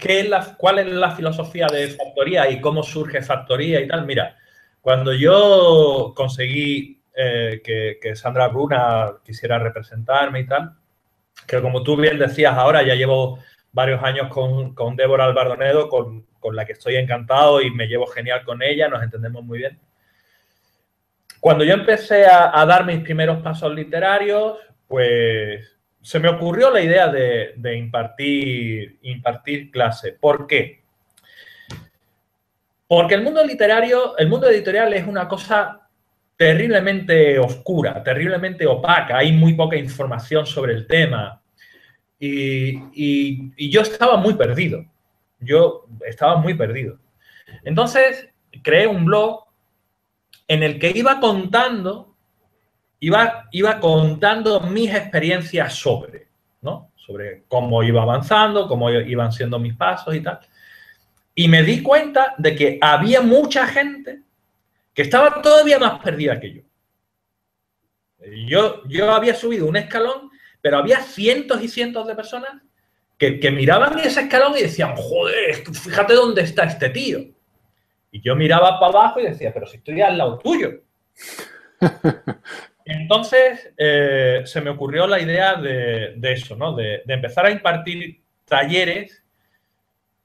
cuál es la filosofía de Factoría y cómo surge Factoría y tal, mira, cuando yo conseguí que Sandra Bruna quisiera representarme y tal, que como tú bien decías ahora, ya llevo varios años con Débora Albardonedo, con la que estoy encantado y me llevo genial con ella, nos entendemos muy bien. Cuando yo empecé a dar mis primeros pasos literarios, pues se me ocurrió la idea de impartir clase. ¿Por qué? Porque el mundo literario, el mundo editorial es una cosa terriblemente oscura, terriblemente opaca. Hay muy poca información sobre el tema. Y yo estaba muy perdido. Yo estaba muy perdido. Entonces, creé un blog en el que iba contando mis experiencias sobre cómo iba avanzando, cómo iban siendo mis pasos y tal. Y me di cuenta de que había mucha gente que estaba todavía más perdida que yo. Yo había subido un escalón, pero había cientos y cientos de personas que miraban ese escalón y decían, joder, fíjate dónde está este tío. Y yo miraba para abajo y decía, pero si estoy al lado tuyo. Entonces, se me ocurrió la idea de eso, ¿no? De empezar a impartir talleres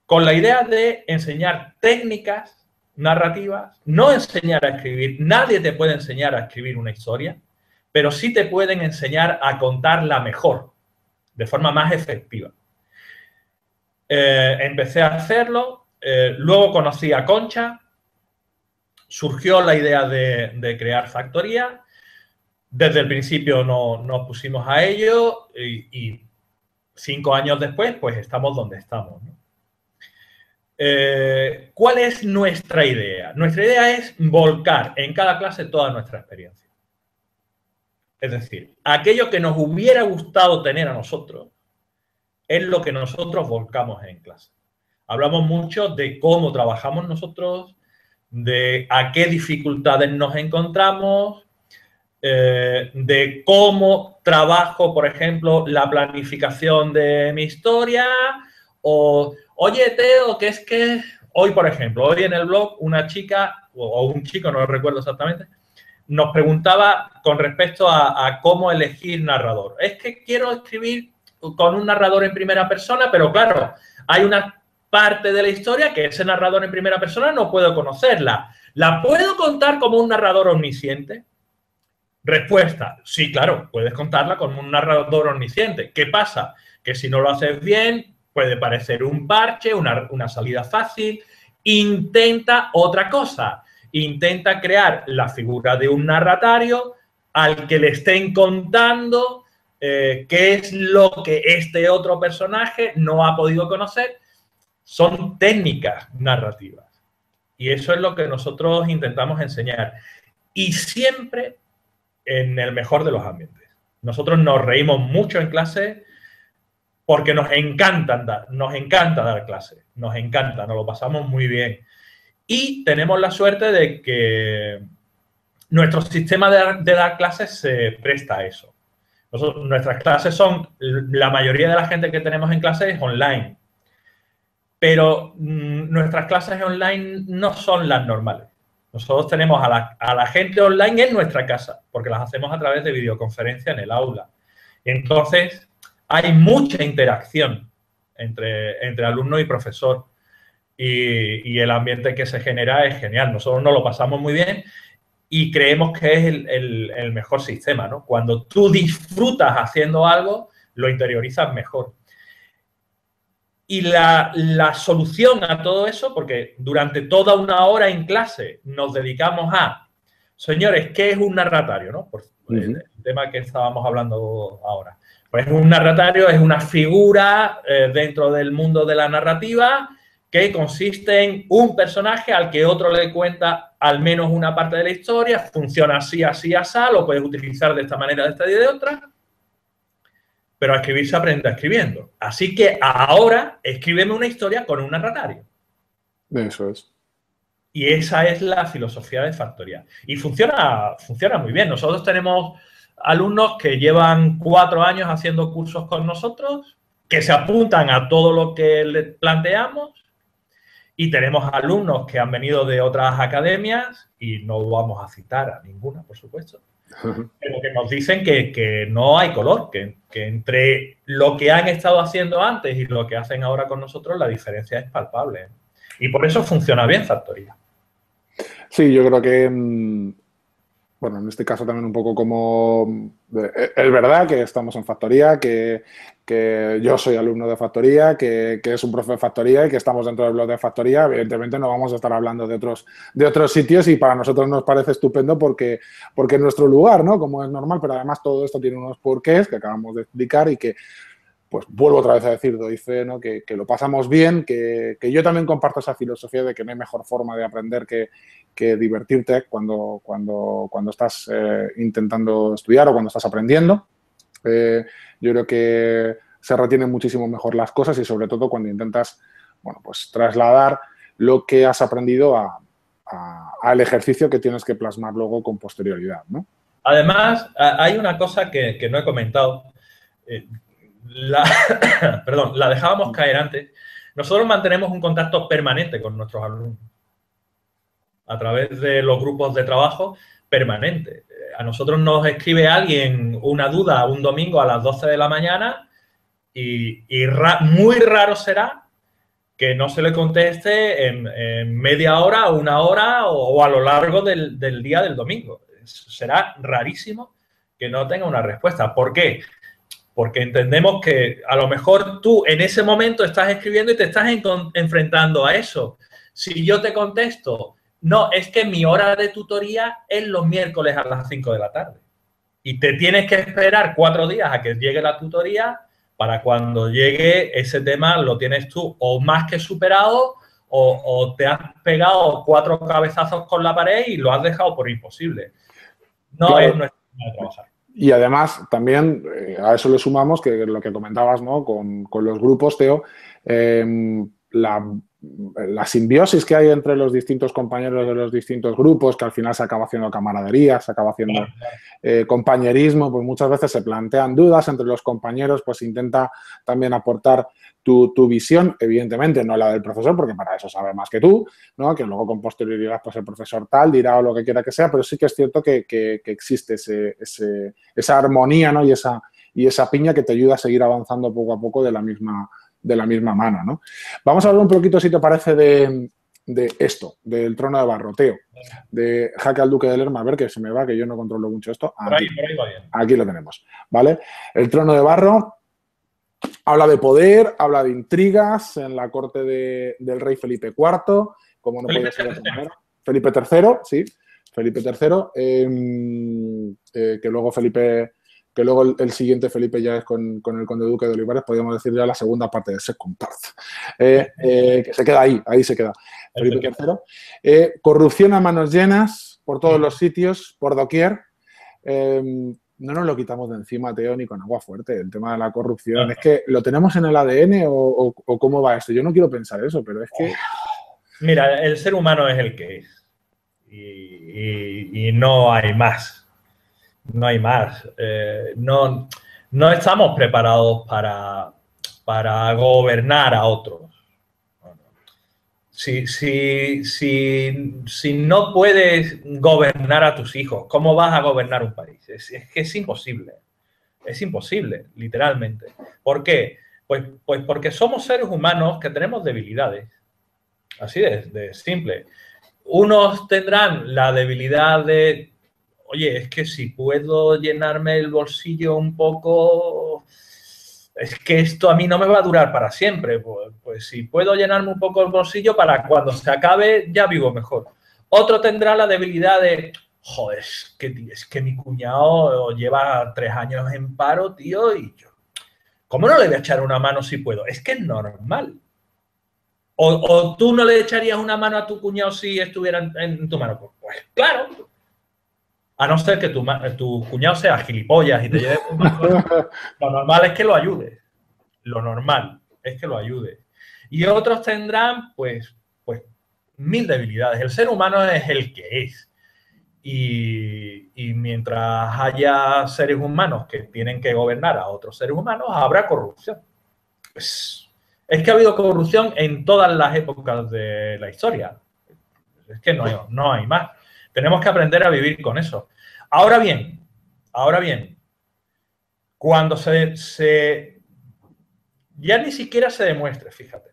con la idea de enseñar técnicas narrativas, no enseñar a escribir. Nadie te puede enseñar a escribir una historia, pero sí te pueden enseñar a contarla mejor, de forma más efectiva. Empecé a hacerlo, luego conocí a Concha, surgió la idea de crear Factoría. Desde el principio nos pusimos a ello y 5 años después, pues estamos donde estamos, ¿no? ¿Cuál es nuestra idea? Nuestra idea es volcar en cada clase toda nuestra experiencia. Es decir, aquello que nos hubiera gustado tener a nosotros es lo que nosotros volcamos en clase. Hablamos mucho de cómo trabajamos nosotros, de a qué dificultades nos encontramos, de cómo trabajo, por ejemplo, la planificación de mi historia, o, oye, Teo, que es que hoy, por ejemplo, hoy en el blog una chica, o un chico, no lo recuerdo exactamente, nos preguntaba con respecto a cómo elegir narrador. Es que quiero escribir con un narrador en primera persona, pero claro, hay una parte de la historia que ese narrador en primera persona no puedo conocerla. ¿La puedo contar como un narrador omnisciente? Respuesta, sí, claro, puedes contarla como un narrador omnisciente. ¿Qué pasa? Que si no lo haces bien, puede parecer un parche, una salida fácil. Intenta otra cosa. Intenta crear la figura de un narratario al que le estén contando qué es lo que este otro personaje no ha podido conocer. Son técnicas narrativas. Y eso es lo que nosotros intentamos enseñar. Y siempre en el mejor de los ambientes. Nosotros nos reímos mucho en clase porque nos encanta dar clase, nos encanta, nos lo pasamos muy bien. Y tenemos la suerte de que nuestro sistema de dar clases se presta a eso. Nuestras clases son, la mayoría de la gente que tenemos en clase es online, pero nuestras clases online no son las normales. Nosotros tenemos a la gente online en nuestra casa, porque las hacemos a través de videoconferencia en el aula. Entonces, hay mucha interacción entre alumno y profesor. Y el ambiente que se genera es genial. Nosotros nos lo pasamos muy bien y creemos que es el mejor sistema, ¿no? Cuando tú disfrutas haciendo algo, lo interiorizas mejor. Y la solución a todo eso, porque durante toda una hora en clase nos dedicamos a, señores, ¿qué es un narratario? ¿No? Por el tema que estábamos hablando ahora. Pues un narratario es una figura dentro del mundo de la narrativa que consiste en un personaje al que otro le cuenta al menos una parte de la historia, funciona así, así, así, lo puedes utilizar de esta manera, de esta y de otra. pero a escribir se aprende escribiendo. Así que ahora escríbeme una historia con un narratario. Eso es. Y esa es la filosofía de Factorial. Y funciona muy bien. Nosotros tenemos alumnos que llevan 4 años haciendo cursos con nosotros, que se apuntan a todo lo que les planteamos, y tenemos alumnos que han venido de otras academias, y no vamos a citar a ninguna, por supuesto, pero que nos dicen que no hay color, que entre lo que han estado haciendo antes y lo que hacen ahora con nosotros, la diferencia es palpable. Y por eso funciona bien Factorial. Sí, yo creo que, bueno, en este caso también un poco como, es verdad que estamos en Factoría, que yo soy alumno de Factoría, que es un profe de Factoría y que estamos dentro del blog de Factoría. Evidentemente no vamos a estar hablando de otros sitios, y para nosotros nos parece estupendo porque es nuestro lugar, ¿no? Como es normal, pero además todo esto tiene unos porqués que acabamos de explicar y que, pues vuelvo otra vez a decir, doy fe, ¿no? Que lo pasamos bien, que yo también comparto esa filosofía de que no hay mejor forma de aprender que divertirte cuando estás intentando estudiar o cuando estás aprendiendo. Yo creo que se retienen muchísimo mejor las cosas, y sobre todo cuando intentas, bueno, pues trasladar lo que has aprendido al ejercicio que tienes que plasmar luego con posterioridad, ¿no? Además, hay una cosa que no he comentado. Perdón, la dejábamos caer antes. Nosotros mantenemos un contacto permanente con nuestros alumnos a través de los grupos de trabajo permanente. A nosotros nos escribe alguien una duda un domingo a las 12 de la mañana y muy raro será que no se le conteste en media hora, una hora o a lo largo del día del domingo. Será rarísimo que no tenga una respuesta. ¿Por qué? Porque entendemos que a lo mejor tú en ese momento estás escribiendo y te estás enfrentando a eso. Si yo te contesto, no, es que mi hora de tutoría es los miércoles a las 5 de la tarde. Y te tienes que esperar 4 días a que llegue la tutoría, para cuando llegue ese tema lo tienes tú o más que superado, o te has pegado 4 cabezazos con la pared y lo has dejado por imposible. No claro. es nuestra forma de trabajar. Y además, también a eso le sumamos que lo que comentabas, ¿no? Con los grupos, Teo, la simbiosis que hay entre los distintos compañeros de los distintos grupos, que al final se acaba haciendo camaradería, se acaba haciendo compañerismo, pues muchas veces se plantean dudas entre los compañeros, pues intenta también aportar tu visión, evidentemente no la del profesor, porque para eso sabe más que tú, ¿no? Que luego con posterioridad pues el profesor tal dirá o lo que quiera que sea, pero sí que es cierto que existe esa armonía, ¿no? y esa piña que te ayuda a seguir avanzando poco a poco de la misma mano, ¿no? Vamos a hablar un poquito, si te parece, de esto, del trono de barro, Teo, de Jaque al Duque de Lerma. A ver, que se me va, que yo no controlo mucho esto. Por ahí va bien. Aquí lo tenemos, ¿vale? El trono de barro habla de poder, habla de intrigas en la corte del rey Felipe IV, como no podía ser de otra manera. Felipe III, sí, Felipe III, que luego el siguiente Felipe ya es con el conde duque de Olivares, podríamos decir ya la segunda parte de Second Part. Que se queda ahí se queda. Felipe III. Corrupción a manos llenas por todos los sitios, por doquier. No nos lo quitamos de encima, Teo, ni con agua fuerte, el tema de la corrupción. ¿Es que lo tenemos en el ADN o cómo va esto? Yo no quiero pensar eso, pero es que... Mira, el ser humano es el que es. Y no hay más. No hay más. No estamos preparados para gobernar a otros. Si no puedes gobernar a tus hijos, ¿cómo vas a gobernar un país? Es que es imposible. Es imposible, literalmente. ¿Por qué? Pues porque somos seres humanos que tenemos debilidades. Así de simple. Unos tendrán la debilidad de, oye, es que si puedo llenarme el bolsillo un poco, es que esto a mí no me va a durar para siempre. Pues si puedo llenarme un poco el bolsillo, para cuando se acabe ya vivo mejor. Otro tendrá la debilidad de, joder, es que mi cuñado lleva 3 años en paro, tío, y yo, ¿cómo no le voy a echar una mano si puedo? Es que es normal. ¿O tú no le echarías una mano a tu cuñado si estuviera en tu mano? Pues claro. A no ser que tu cuñado sea gilipollas y te lleve un balcón, lo normal es que lo ayudes. Lo normal es que lo ayudes. Y otros tendrán, pues mil debilidades. El ser humano es el que es. Y mientras haya seres humanos que tienen que gobernar a otros seres humanos, habrá corrupción. Pues, es que ha habido corrupción en todas las épocas de la historia. Es que no hay más. Tenemos que aprender a vivir con eso. Ahora bien, cuando ya ni siquiera se demuestre, fíjate,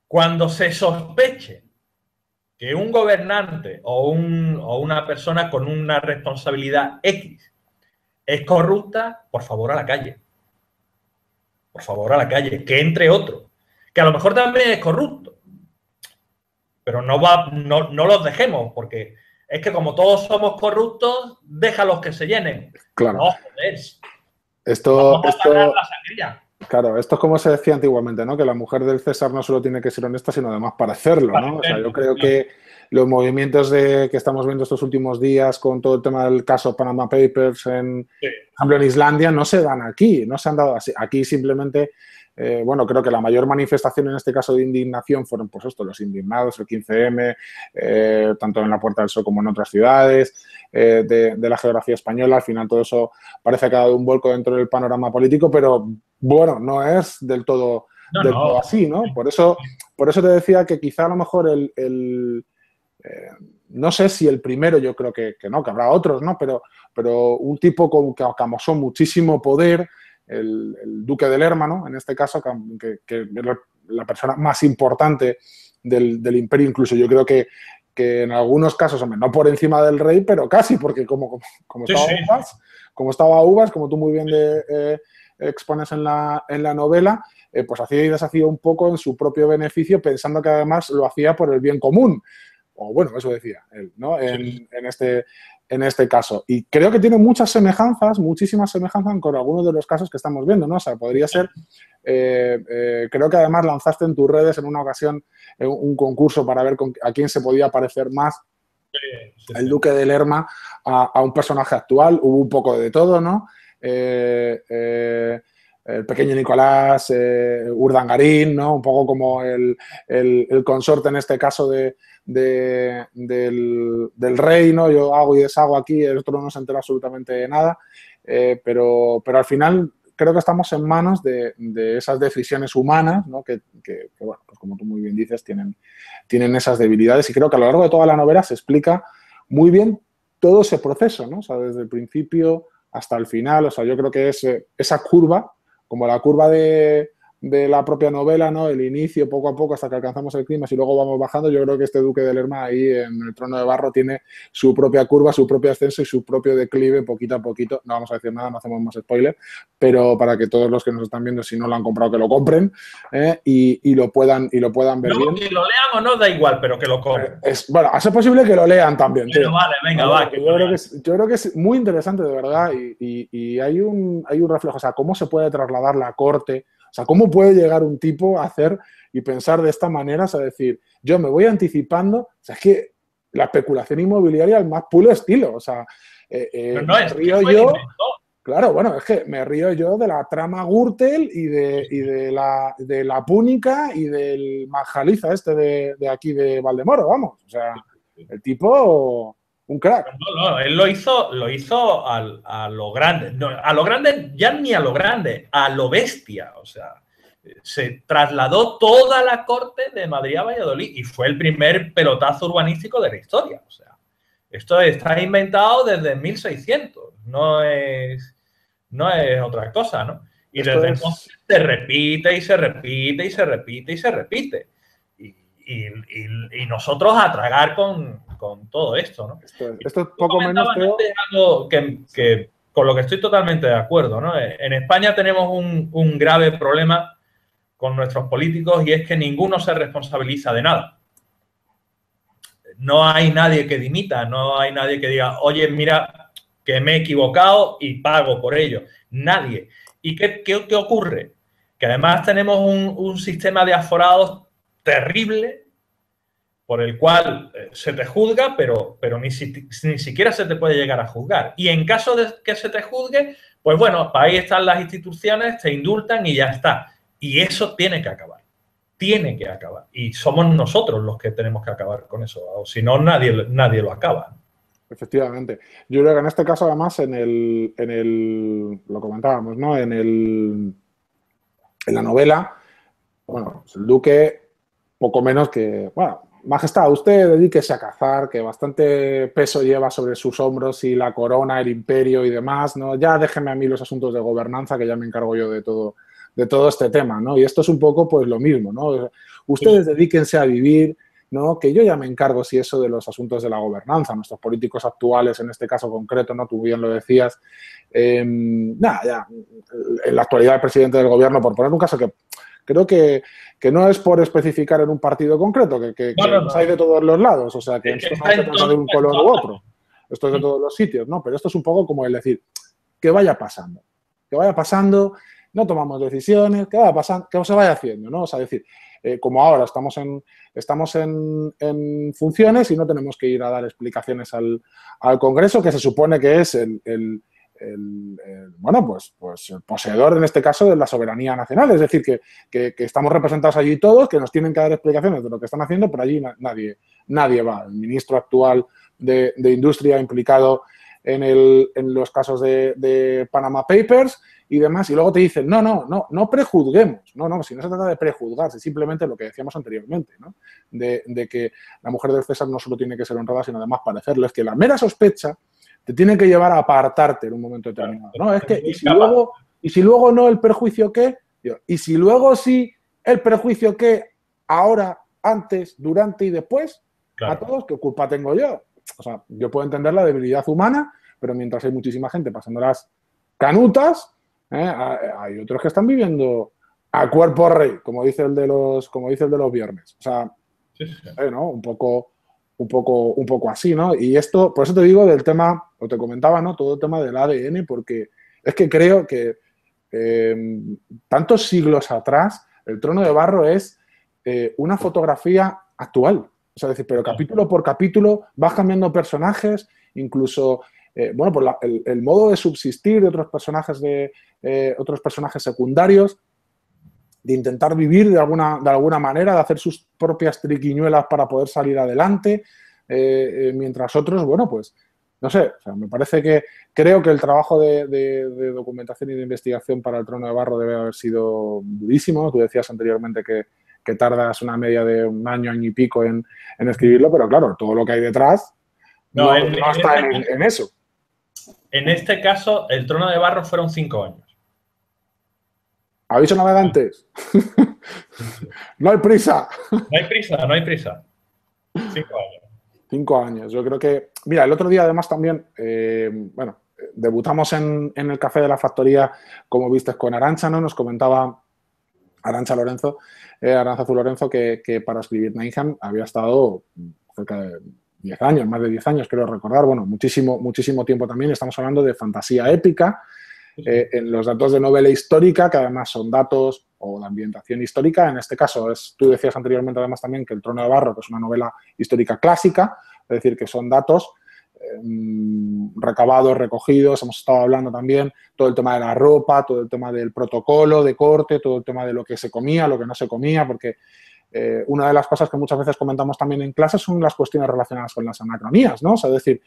cuando se sospeche que un gobernante o una persona con una responsabilidad X es corrupta, por favor a la calle. Por favor a la calle, que entre otro, que a lo mejor también es corrupto, pero no los dejemos, porque es que como todos somos corruptos, déjalos que se llenen. Claro. No, joder. Esto, Vamos a pagar la sangría. claro, esto es como se decía antiguamente, ¿no? Que la mujer del César no solo tiene que ser honesta, sino además para hacerlo, ¿no? O sea, yo creo que los movimientos que estamos viendo estos últimos días con todo el tema del caso Panama Papers, por ejemplo, en Islandia, no se dan aquí, no se han dado así. Aquí simplemente, bueno, creo que la mayor manifestación en este caso de indignación fueron, pues esto, los indignados, el 15M, tanto en la Puerta del Sol como en otras ciudades de la geografía española. Al final todo eso parece que ha dado un vuelco dentro del panorama político, pero bueno, no es del todo así, ¿no? Por eso te decía que quizá a lo mejor no sé si el primero, yo creo que no, que habrá otros, ¿no? Pero un tipo que acamosó muchísimo poder, el duque de Lerma, ¿no? En este caso, que es la persona más importante del imperio, incluso yo creo que en algunos casos, hombre, no por encima del rey, pero casi, porque como estaba Uvas, como tú muy bien expones en la novela, pues hacía y deshacía un poco en su propio beneficio, pensando que además lo hacía por el bien común. O bueno, eso decía él, ¿no? En este caso. Y creo que tiene muchas semejanzas, muchísimas semejanzas con algunos de los casos que estamos viendo, ¿no? O sea, podría ser, creo que además lanzaste en tus redes en una ocasión un concurso para ver a quién se podía parecer más el duque de Lerma a un personaje actual. Hubo un poco de todo, ¿no? El pequeño Nicolás, Urdangarín, ¿no? Un poco como el consorte en este caso del rey, ¿no? Yo hago y deshago aquí, el otro no se entera absolutamente de nada, pero al final creo que estamos en manos de esas decisiones humanas, ¿no? Que bueno, pues como tú muy bien dices, tienen esas debilidades, y creo que a lo largo de toda la novela se explica muy bien todo ese proceso, ¿no? O sea, desde el principio hasta el final. O sea, yo creo que es esa curva, como la curva de la propia novela, ¿no? El inicio poco a poco hasta que alcanzamos el clímax y luego vamos bajando. Yo creo que este duque de Lerma ahí en el Trono de Barro tiene su propia curva, su propio ascenso y su propio declive poquito a poquito. No vamos a decir nada, no hacemos más spoiler, pero para que todos los que nos están viendo, si no lo han comprado, que lo compren y lo puedan ver bien. Que lo lean o no, da igual, pero que lo compren. Bueno, hace posible que lo lean también. Pero vale, venga, va. Yo creo que es muy interesante, de verdad, y hay un reflejo. O sea, cómo se puede trasladar la corte. O sea, ¿cómo puede llegar un tipo a hacer y pensar de esta manera? O sea, decir, yo me voy anticipando. O sea, es que la especulación inmobiliaria al más puro estilo. O sea, me río yo. Claro, bueno, es que me río yo de la trama Gürtel y de la Púnica y del Majaliza de aquí de Valdemoro, vamos. O sea, el tipo... un crack. No, él lo hizo a lo grande. No, a lo grande, ya ni a lo grande, a lo bestia. O sea, se trasladó toda la corte de Madrid a Valladolid y fue el primer pelotazo urbanístico de la historia. O sea, esto está inventado desde 1600. No es otra cosa, ¿no? Y desde entonces se repite y se repite y se repite y se repite. Y nosotros a tragar con todo esto, ¿no? Esto es poco menos algo que con lo que estoy totalmente de acuerdo, ¿no? En España tenemos un grave problema con nuestros políticos y es que ninguno se responsabiliza de nada. No hay nadie que dimita, no hay nadie que diga, oye, mira, que me he equivocado y pago por ello. Nadie. ¿Y qué ocurre? Que además tenemos un sistema de aforados terrible por el cual se te juzga, pero ni siquiera se te puede llegar a juzgar. Y en caso de que se te juzgue, pues bueno, ahí están las instituciones, te indultan y ya está. Y eso tiene que acabar. Tiene que acabar. Y somos nosotros los que tenemos que acabar con eso. O si no, nadie lo acaba. Efectivamente. Yo creo que en este caso, además, lo comentábamos, ¿no? En la novela, bueno, pues el duque, poco menos que, bueno, Majestad, usted dedíquese a cazar, que bastante peso lleva sobre sus hombros y la corona, el imperio y demás, ¿no? Ya déjeme a mí los asuntos de gobernanza, que ya me encargo yo de todo este tema, ¿no? Y esto es un poco, pues, lo mismo, ¿no? Ustedes dedíquense a vivir, ¿no? Que yo ya me encargo, si eso, de los asuntos de la gobernanza. Nuestros políticos actuales, en este caso concreto, ¿no? Tú bien lo decías. Nada, ya, en la actualidad el presidente del gobierno, por poner un caso que creo que no es por especificar en un partido concreto, que No. hay de todos los lados, o sea, que esto no se trata de un color u otro, esto es de todos los sitios, ¿no? Pero esto es un poco como el decir, que vaya pasando, no tomamos decisiones, que vaya pasando, que se vaya haciendo, ¿no? O sea, decir, como ahora estamos en funciones y no tenemos que ir a dar explicaciones al Congreso, que se supone que es el poseedor, en este caso, de la soberanía nacional. Es decir, que estamos representados allí todos, que nos tienen que dar explicaciones de lo que están haciendo, pero allí nadie va. El ministro actual de Industria implicado en los casos de Panama Papers y demás, y luego te dicen, no prejuzguemos, si no se trata de prejuzgar, es simplemente lo que decíamos anteriormente, ¿no? De que la mujer del César no solo tiene que ser honrada, sino además parecerlo. Es que la mera sospecha te tiene que llevar a apartarte en un momento determinado, ¿no? Es que, y si luego no, el perjuicio qué, y si luego sí, el perjuicio qué, ahora, antes, durante y después, claro. A todos, ¿qué culpa tengo yo? O sea, yo puedo entender la debilidad humana, pero mientras hay muchísima gente pasando las canutas, hay otros que están viviendo a cuerpo rey, como dice el de los viernes. O sea, sí. ¿No? Un poco así, ¿no? Y esto, por eso te digo del tema, o te comentaba, ¿no? Todo el tema del ADN, porque es que creo que tantos siglos atrás, el Trono de Barro es una fotografía actual. O sea, decir, pero capítulo por capítulo vas cambiando personajes, incluso, pues el modo de subsistir de otros personajes secundarios, de intentar vivir de alguna manera, de hacer sus propias triquiñuelas para poder salir adelante, mientras otros, bueno, pues, no sé, o sea, me parece que creo que el trabajo de documentación y de investigación para el Trono de Barro debe haber sido durísimo. Tú decías anteriormente que tardas una media de un año y pico en escribirlo, pero claro, todo lo que hay detrás no está en eso. En este caso, el Trono de Barro fueron 5 años. Aviso navegantes. No hay prisa. No hay prisa. 5 años. 5 años. Yo creo que... Mira, el otro día además también, debutamos en el Café de la Factoría, como viste, con Arantxa, ¿no? Nos comentaba Arantxa Azul Lorenzo, que para escribir Nineham había estado cerca de 10 años, más de 10 años, creo recordar. Bueno, muchísimo tiempo también. Estamos hablando de fantasía épica. En los datos de novela histórica, que además son datos o de ambientación histórica. En este caso, tú decías anteriormente además también que El Trono de Barro, que es una novela histórica clásica, es decir, que son datos recabados, recogidos. Hemos estado hablando también todo el tema de la ropa, todo el tema del protocolo de corte, todo el tema de lo que se comía, lo que no se comía, porque una de las cosas que muchas veces comentamos también en clases son las cuestiones relacionadas con las anacronías, ¿no? O sea, es decir,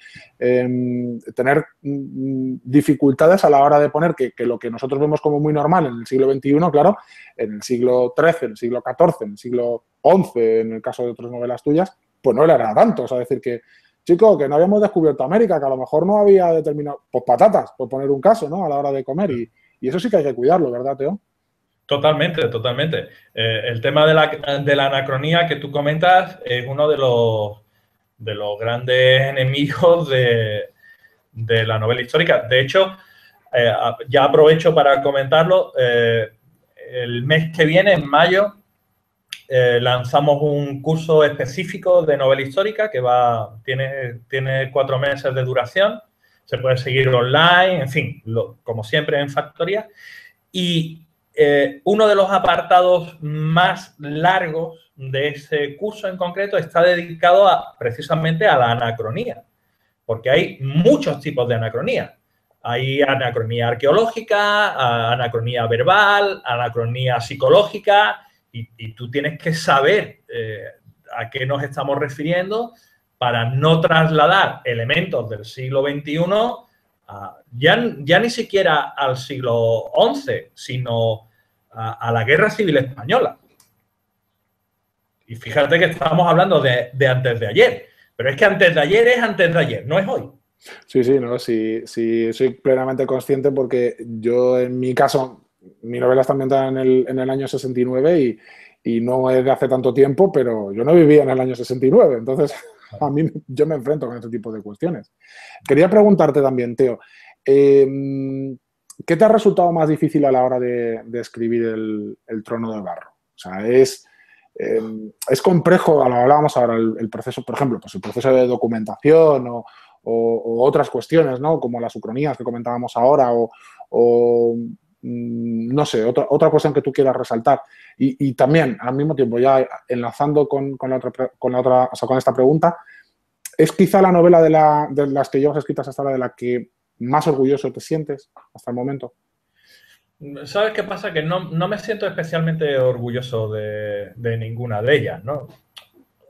tener dificultades a la hora de poner que lo que nosotros vemos como muy normal en el siglo XXI, claro, en el siglo XIII, en el siglo XIV, en el siglo XI, en el caso de otras novelas tuyas, pues no era tanto. O sea, decir que, chico, que no habíamos descubierto América, que a lo mejor no había determinado, pues patatas, por poner un caso, ¿no? A la hora de comer. Y eso sí que hay que cuidarlo, ¿verdad, Teo? Totalmente. El tema de la anacronía que tú comentas es uno de los grandes enemigos de la novela histórica. De hecho, ya aprovecho para comentarlo. El mes que viene, en mayo, lanzamos un curso específico de novela histórica que tiene 4 meses de duración. Se puede seguir online, en fin, como siempre en Factoría. Y uno de los apartados más largos de ese curso en concreto está dedicado precisamente a la anacronía, porque hay muchos tipos de anacronía. Hay anacronía arqueológica, anacronía verbal, anacronía psicológica, y tú tienes que saber a qué nos estamos refiriendo para no trasladar elementos del siglo XXI ya ni siquiera al siglo XI, sino a la Guerra Civil Española. Y fíjate que estamos hablando de antes de ayer, pero es que antes de ayer es antes de ayer, no es hoy. Sí, sí, no, sí, sí, soy plenamente consciente porque yo, en mi caso, mi novela está ambientada en el año 69 y no es de hace tanto tiempo, pero yo no vivía en el año 69, entonces a mí yo me enfrento con este tipo de cuestiones. Quería preguntarte también, Teo, ¿qué te ha resultado más difícil a la hora de escribir el Trono de Barro? O sea, es complejo, lo hablábamos ahora, el proceso, por ejemplo, pues el proceso de documentación o otras cuestiones, ¿no? Como las ucronías que comentábamos ahora o no sé, otra cuestión que tú quieras resaltar. Y también, al mismo tiempo, ya enlazando con esta pregunta, ¿es quizá la novela de las que llevas escritas hasta ahora de la que más orgulloso te sientes hasta el momento? ¿Sabes qué pasa? Que no me siento especialmente orgulloso de ninguna de ellas, ¿no?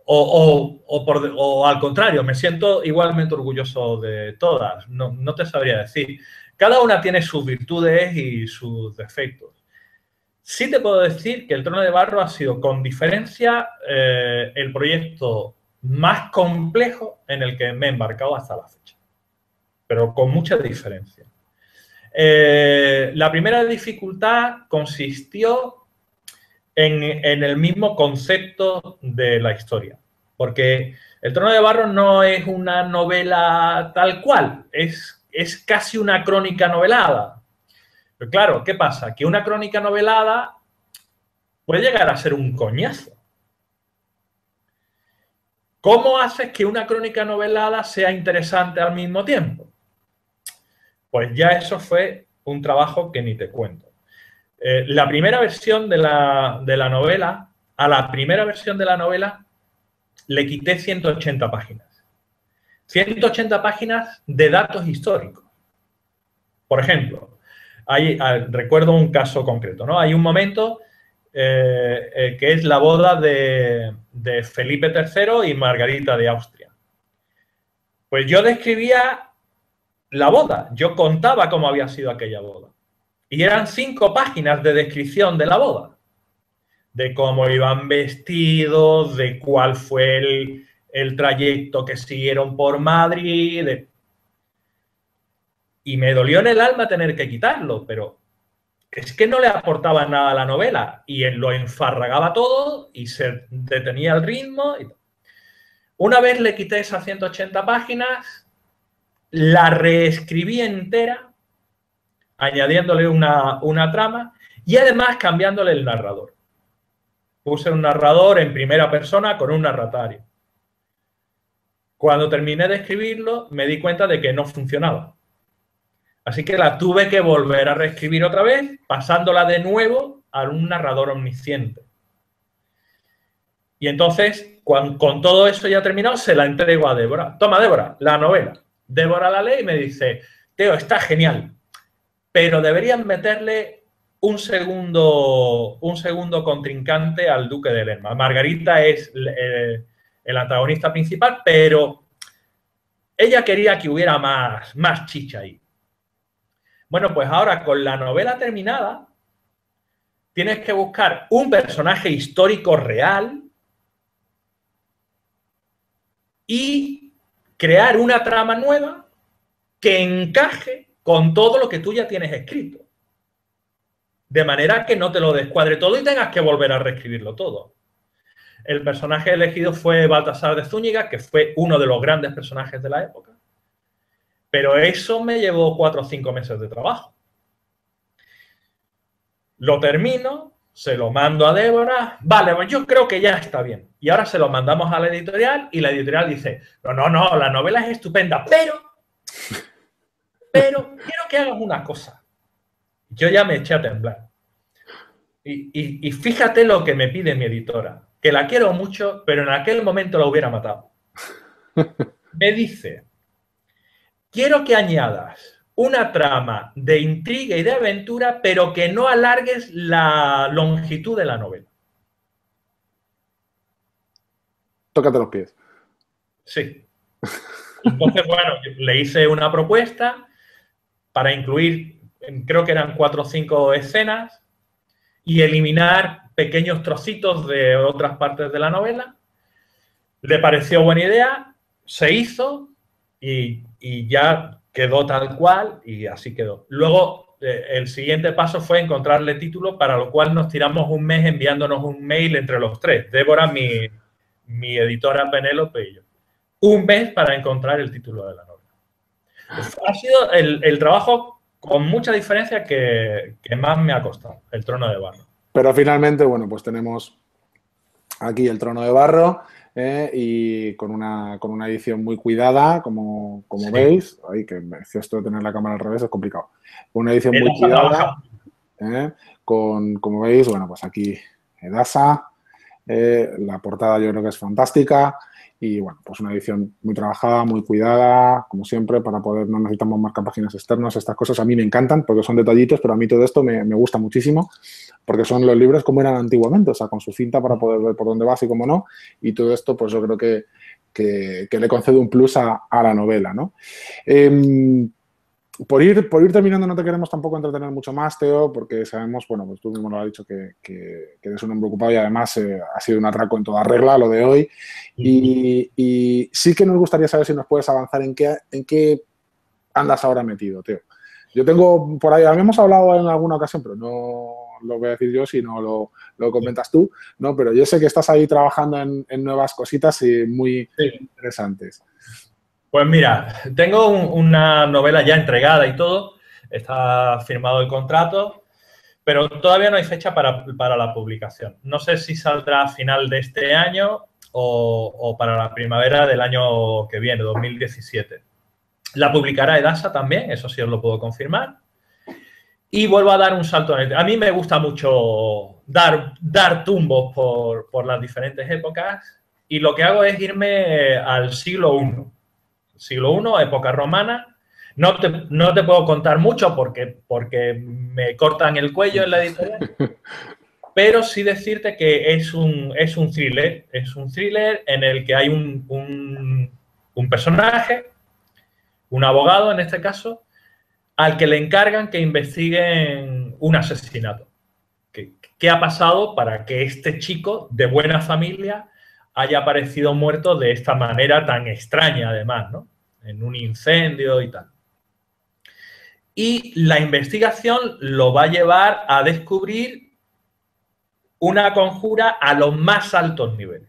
O al contrario, me siento igualmente orgulloso de todas. No te sabría decir. Cada una tiene sus virtudes y sus defectos. Sí te puedo decir que El Trono de Barro ha sido, con diferencia, el proyecto más complejo en el que me he embarcado hasta la fecha. Pero con mucha diferencia. La primera dificultad consistió en el mismo concepto de la historia. Porque El Trono de Barro no es una novela tal cual, es casi una crónica novelada. Pero claro, ¿qué pasa? Que una crónica novelada puede llegar a ser un coñazo. ¿Cómo haces que una crónica novelada sea interesante al mismo tiempo? Pues ya eso fue un trabajo que ni te cuento. La primera versión de la novela, a la primera versión de la novela le quité 180 páginas. 180 páginas de datos históricos. Por ejemplo, recuerdo un caso concreto, ¿no? Hay un momento que es la boda de Felipe III y Margarita de Austria. Pues yo describía la boda, yo contaba cómo había sido aquella boda. Y eran 5 páginas de descripción de la boda. De cómo iban vestidos, de cuál fue el trayecto que siguieron por Madrid. Y me dolió en el alma tener que quitarlo, pero es que no le aportaba nada a la novela. Y él lo enfarragaba todo y se detenía el ritmo. Una vez le quité esas 180 páginas, la reescribí entera, añadiéndole una trama y además cambiándole el narrador. Puse un narrador en primera persona con un narratario. Cuando terminé de escribirlo, me di cuenta de que no funcionaba. Así que la tuve que volver a reescribir otra vez, pasándola de nuevo a un narrador omnisciente. Y entonces, con todo eso ya terminado, se la entrego a Débora. Toma, Débora, la novela. Débora la lee y me dice, Teo, está genial, pero deberían meterle un segundo contrincante al Duque de Lerma. Margarita es el antagonista principal, pero ella quería que hubiera más chicha ahí. Bueno, pues ahora con la novela terminada, tienes que buscar un personaje histórico real y crear una trama nueva que encaje con todo lo que tú ya tienes escrito. De manera que no te lo descuadre todo y tengas que volver a reescribirlo todo. El personaje elegido fue Baltasar de Zúñiga, que fue uno de los grandes personajes de la época. Pero eso me llevó 4 o 5 meses de trabajo. Lo termino, se lo mando a Débora. Vale, pues yo creo que ya está bien. Y ahora se lo mandamos a la editorial y la editorial dice, no, la novela es estupenda, pero quiero que hagas una cosa. Yo ya me eché a temblar. Y fíjate lo que me pide mi editora, que la quiero mucho, pero en aquel momento la hubiera matado. Me dice, quiero que añadas una trama de intriga y de aventura, pero que no alargues la longitud de la novela. Tócate los pies. Sí. Entonces, bueno, le hice una propuesta para incluir, creo que eran 4 o 5 escenas, y eliminar pequeños trocitos de otras partes de la novela. Le pareció buena idea, se hizo y ya quedó tal cual y así quedó. Luego, el siguiente paso fue encontrarle título, para lo cual nos tiramos un mes enviándonos un mail entre los tres. Débora, mi editora Penélope y yo. Un mes para encontrar el título de la novela. Ha sido el trabajo con mucha diferencia que más me ha costado, El Trono de Barro. Pero finalmente, bueno, pues tenemos aquí El Trono de Barro y con una edición muy cuidada, como sí. Veis. Ay, que si esto de tener la cámara al revés es complicado. Una edición muy cuidada, como veis, bueno, pues aquí Edasa, la portada yo creo que es fantástica. Y, bueno, pues una edición muy trabajada, muy cuidada, como siempre, para poder, no necesitamos marcapáginas externas. Estas cosas a mí me encantan porque son detallitos, pero a mí todo esto me gusta muchísimo porque son los libros como eran antiguamente, o sea, con su cinta para poder ver por dónde vas y cómo no. Y todo esto, pues yo creo que le concede un plus a la novela, ¿no? Por ir terminando, no te queremos tampoco entretener mucho más, Teo, porque sabemos, bueno, pues tú mismo lo has dicho, que eres un hombre ocupado y además ha sido un atraco en toda regla lo de hoy. Y sí que nos gustaría saber si nos puedes avanzar en qué andas ahora metido, Teo. Yo tengo por ahí, habíamos hablado en alguna ocasión, pero no lo voy a decir yo, si no lo comentas tú, ¿no? Pero yo sé que estás ahí trabajando en nuevas cositas y muy interesantes. Pues mira, tengo una novela ya entregada y todo, está firmado el contrato, pero todavía no hay fecha para la publicación. No sé si saldrá a final de este año o para la primavera del año que viene, 2017. La publicará Edasa también, eso sí os lo puedo confirmar. Y vuelvo a dar un salto. A mí me gusta mucho dar tumbos por las diferentes épocas y lo que hago es irme al siglo I. Siglo I, época romana. No te puedo contar mucho porque me cortan el cuello en la editorial, pero sí decirte que es un thriller. Es un thriller en el que hay un personaje, un abogado en este caso, al que le encargan que investiguen un asesinato. ¿Qué ha pasado para que este chico de buena familia haya aparecido muerto de esta manera tan extraña, además, ¿no? En un incendio y tal. Y la investigación lo va a llevar a descubrir una conjura a los más altos niveles.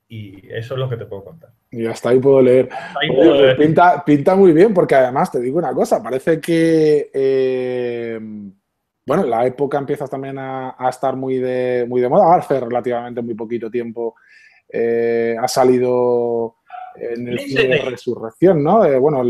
Y eso es lo que te puedo contar. Y hasta ahí puedo leer. Oye, pues pinta muy bien, porque además te digo una cosa, parece que bueno, la época empieza también a estar muy de moda. Hace relativamente muy poquito tiempo ha salido en el cine de Resurrección, ¿no? Bueno,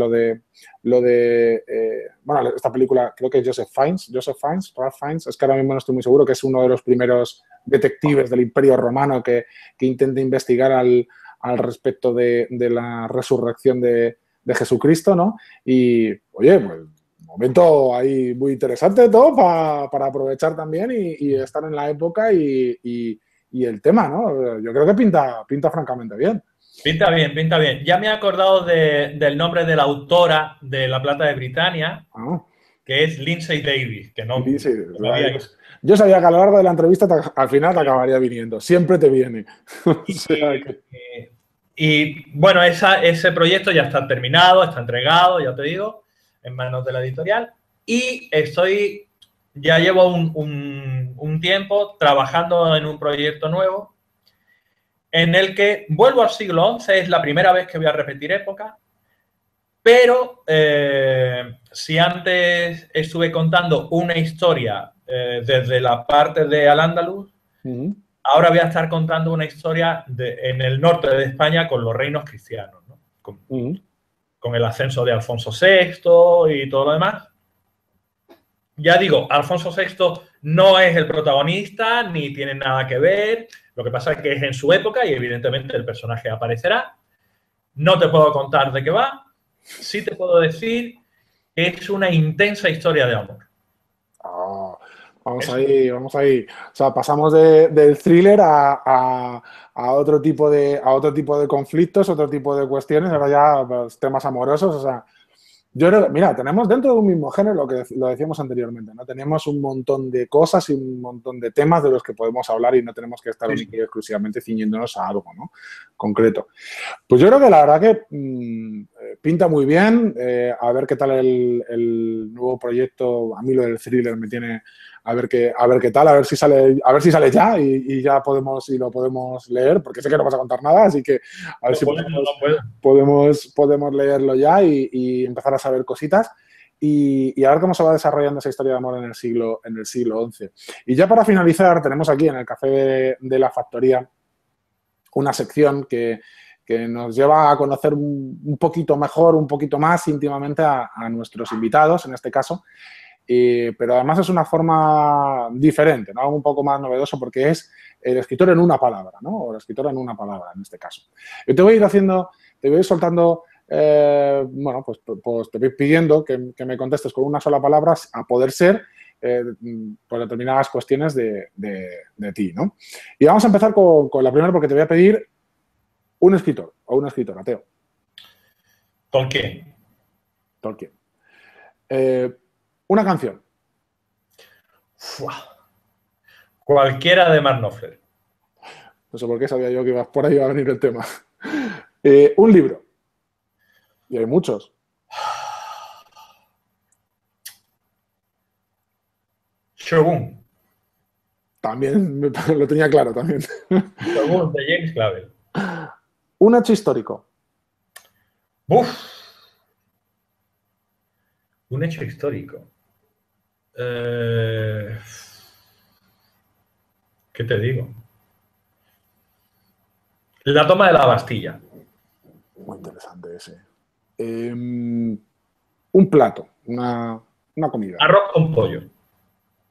bueno, esta película creo que es Ralph Fiennes, es que ahora mismo no estoy muy seguro, que es uno de los primeros detectives del Imperio Romano que intenta investigar al respecto de la resurrección de Jesucristo, ¿no? Y, oye, pues un momento ahí muy interesante todo para aprovechar también y estar en la época y el tema, ¿no? Yo creo que pinta francamente bien. Pinta bien, pinta bien. Ya me he acordado del nombre de la autora de La Plata de Britania, que es Lindsay Davis, que no... Lindsay, yo sabía que a lo largo de la entrevista al final te acabaría viniendo. Siempre te viene. Y bueno, ese proyecto ya está terminado, está entregado, ya te digo, en manos de la editorial. Y ya llevo un tiempo trabajando en un proyecto nuevo en el que vuelvo al siglo XI, es la primera vez que voy a repetir época, pero si antes estuve contando una historia desde la parte de Al-Ándalus, ahora voy a estar contando una historia en el norte de España con los reinos cristianos, ¿no? Con el ascenso de Alfonso VI y todo lo demás. Ya digo, Alfonso VI No es el protagonista, ni tiene nada que ver. Lo que pasa es que es en su época y evidentemente el personaje aparecerá. No te puedo contar de qué va. Sí te puedo decir que es una intensa historia de amor. Oh, vamos Eso. ahí, vamos ahí. O sea, pasamos del thriller a a otro tipo de conflictos, otro tipo de cuestiones, ahora ya pues, temas amorosos. O sea, yo creo que, mira, tenemos dentro de un mismo género lo que lo decíamos anteriormente, ¿no? Tenemos un montón de cosas y un montón de temas de los que podemos hablar y no tenemos que estar Sí, única sí. y exclusivamente ciñéndonos a algo, ¿no? Concreto. Pues yo creo que la verdad que pinta muy bien. A ver qué tal el nuevo proyecto. A mí lo del thriller me tiene a ver qué tal, a ver si sale ya y ya podemos y lo podemos leer, porque sé que no vas a contar nada, así que a ver No si puedo, no puedo. podemos leerlo ya y empezar a saber cositas. Y a ver cómo se va desarrollando esa historia de amor en el siglo XI. Y ya para finalizar, tenemos aquí en el Café de la Factoría una sección que nos lleva a conocer un poquito mejor, un poquito más íntimamente a nuestros invitados, en este caso, pero además es una forma diferente, ¿no? Un poco más novedoso porque es el escritor en una palabra, ¿no? O la escritora en una palabra, en este caso. Yo te voy a ir te voy a ir soltando, bueno, pues te voy pidiendo que me contestes con una sola palabra, a poder ser, por determinadas cuestiones de ti, ¿no? Y vamos a empezar con la primera porque te voy a pedir un escritor o una escritora, Teo. Tolkien. Tolkien. Una canción. Fua. Cualquiera de Mark Knopfler. No sé por qué sabía yo que ibas por ahí iba a venir el tema. Un libro. Y hay muchos. Shogun. También lo tenía claro también. Shogun de James Clavell. Un hecho histórico. Uf. Un hecho histórico. ¿Qué te digo? La toma de la Bastilla. Muy interesante ese. Un plato. Una comida. Arroz con pollo.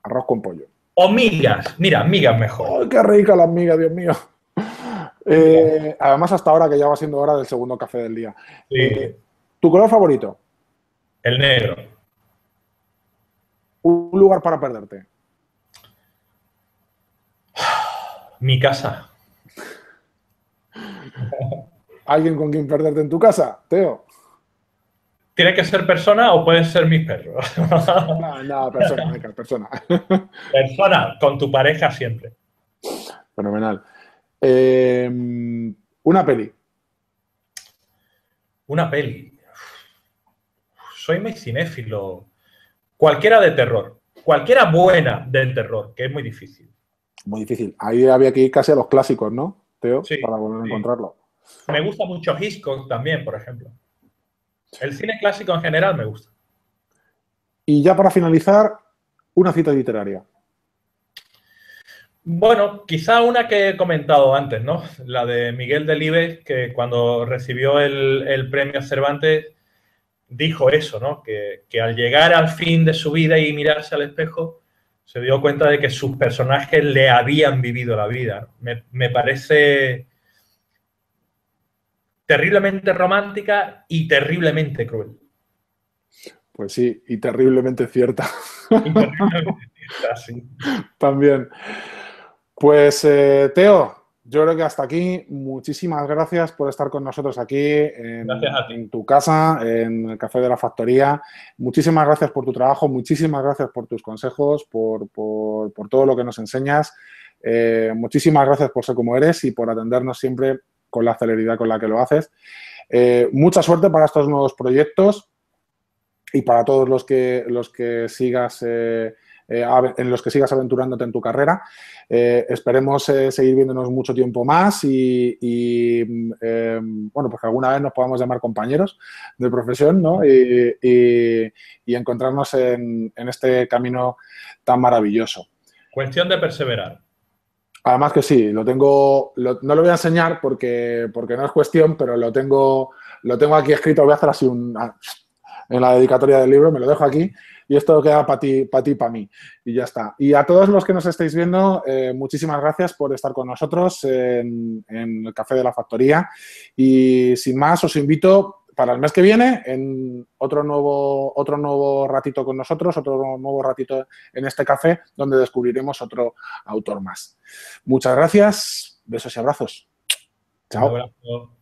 Arroz con pollo. O migas. Mira, migas mejor. ¡Ay, qué rica la miga, Dios mío! Además, hasta ahora que ya va siendo hora del segundo café del día. Sí. ¿Tu color favorito? El negro. Un lugar para perderte. Mi casa. ¿Alguien con quien perderte en tu casa, Teo? ¿Tiene que ser persona o pueden ser mis perros? No, persona, venga, persona. Persona, con tu pareja siempre. Fenomenal. Una peli. Una peli. Soy muy cinéfilo. Cualquiera de terror. Cualquiera buena del terror, que es muy difícil. Muy difícil. Ahí había que ir casi a los clásicos, ¿no, Teo? Sí, Para volver a sí. encontrarlo. Me gusta mucho Hitchcock también, por ejemplo. El cine clásico en general me gusta. Y ya para finalizar, una cita literaria. Bueno, quizá una que he comentado antes, ¿no? La de Miguel Delibes, que cuando recibió el premio Cervantes dijo eso, ¿no? Que al llegar al fin de su vida y mirarse al espejo, se dio cuenta de que sus personajes le habían vivido la vida. Me parece terriblemente romántica y terriblemente cruel. Pues sí, y terriblemente cierta. Y terriblemente cierta, sí. También. Pues, Teo, yo creo que hasta aquí. Muchísimas gracias por estar con nosotros aquí Gracias a ti. en tu casa, en el Café de la Factoría. Muchísimas gracias por tu trabajo, muchísimas gracias por tus consejos, por todo lo que nos enseñas. Muchísimas gracias por ser como eres y por atendernos siempre con la celeridad con la que lo haces. Mucha suerte para estos nuevos proyectos y para todos los que sigas en los que sigas aventurándote en tu carrera. Esperemos seguir viéndonos mucho tiempo más bueno, pues que alguna vez nos podamos llamar compañeros de profesión, ¿no? Y encontrarnos en este camino tan maravilloso. Cuestión de perseverar. Además que sí, no lo voy a enseñar porque no es cuestión, pero lo tengo aquí escrito. Voy a hacer así en la dedicatoria del libro, me lo dejo aquí y esto queda para ti, para mí. Y ya está. Y a todos los que nos estáis viendo, muchísimas gracias por estar con nosotros en el Café de la Factoría. Y sin más, os invito para el mes que viene en otro nuevo ratito con nosotros, otro nuevo ratito en este café, donde descubriremos otro autor más. Muchas gracias, besos y abrazos. Chao. Un abrazo.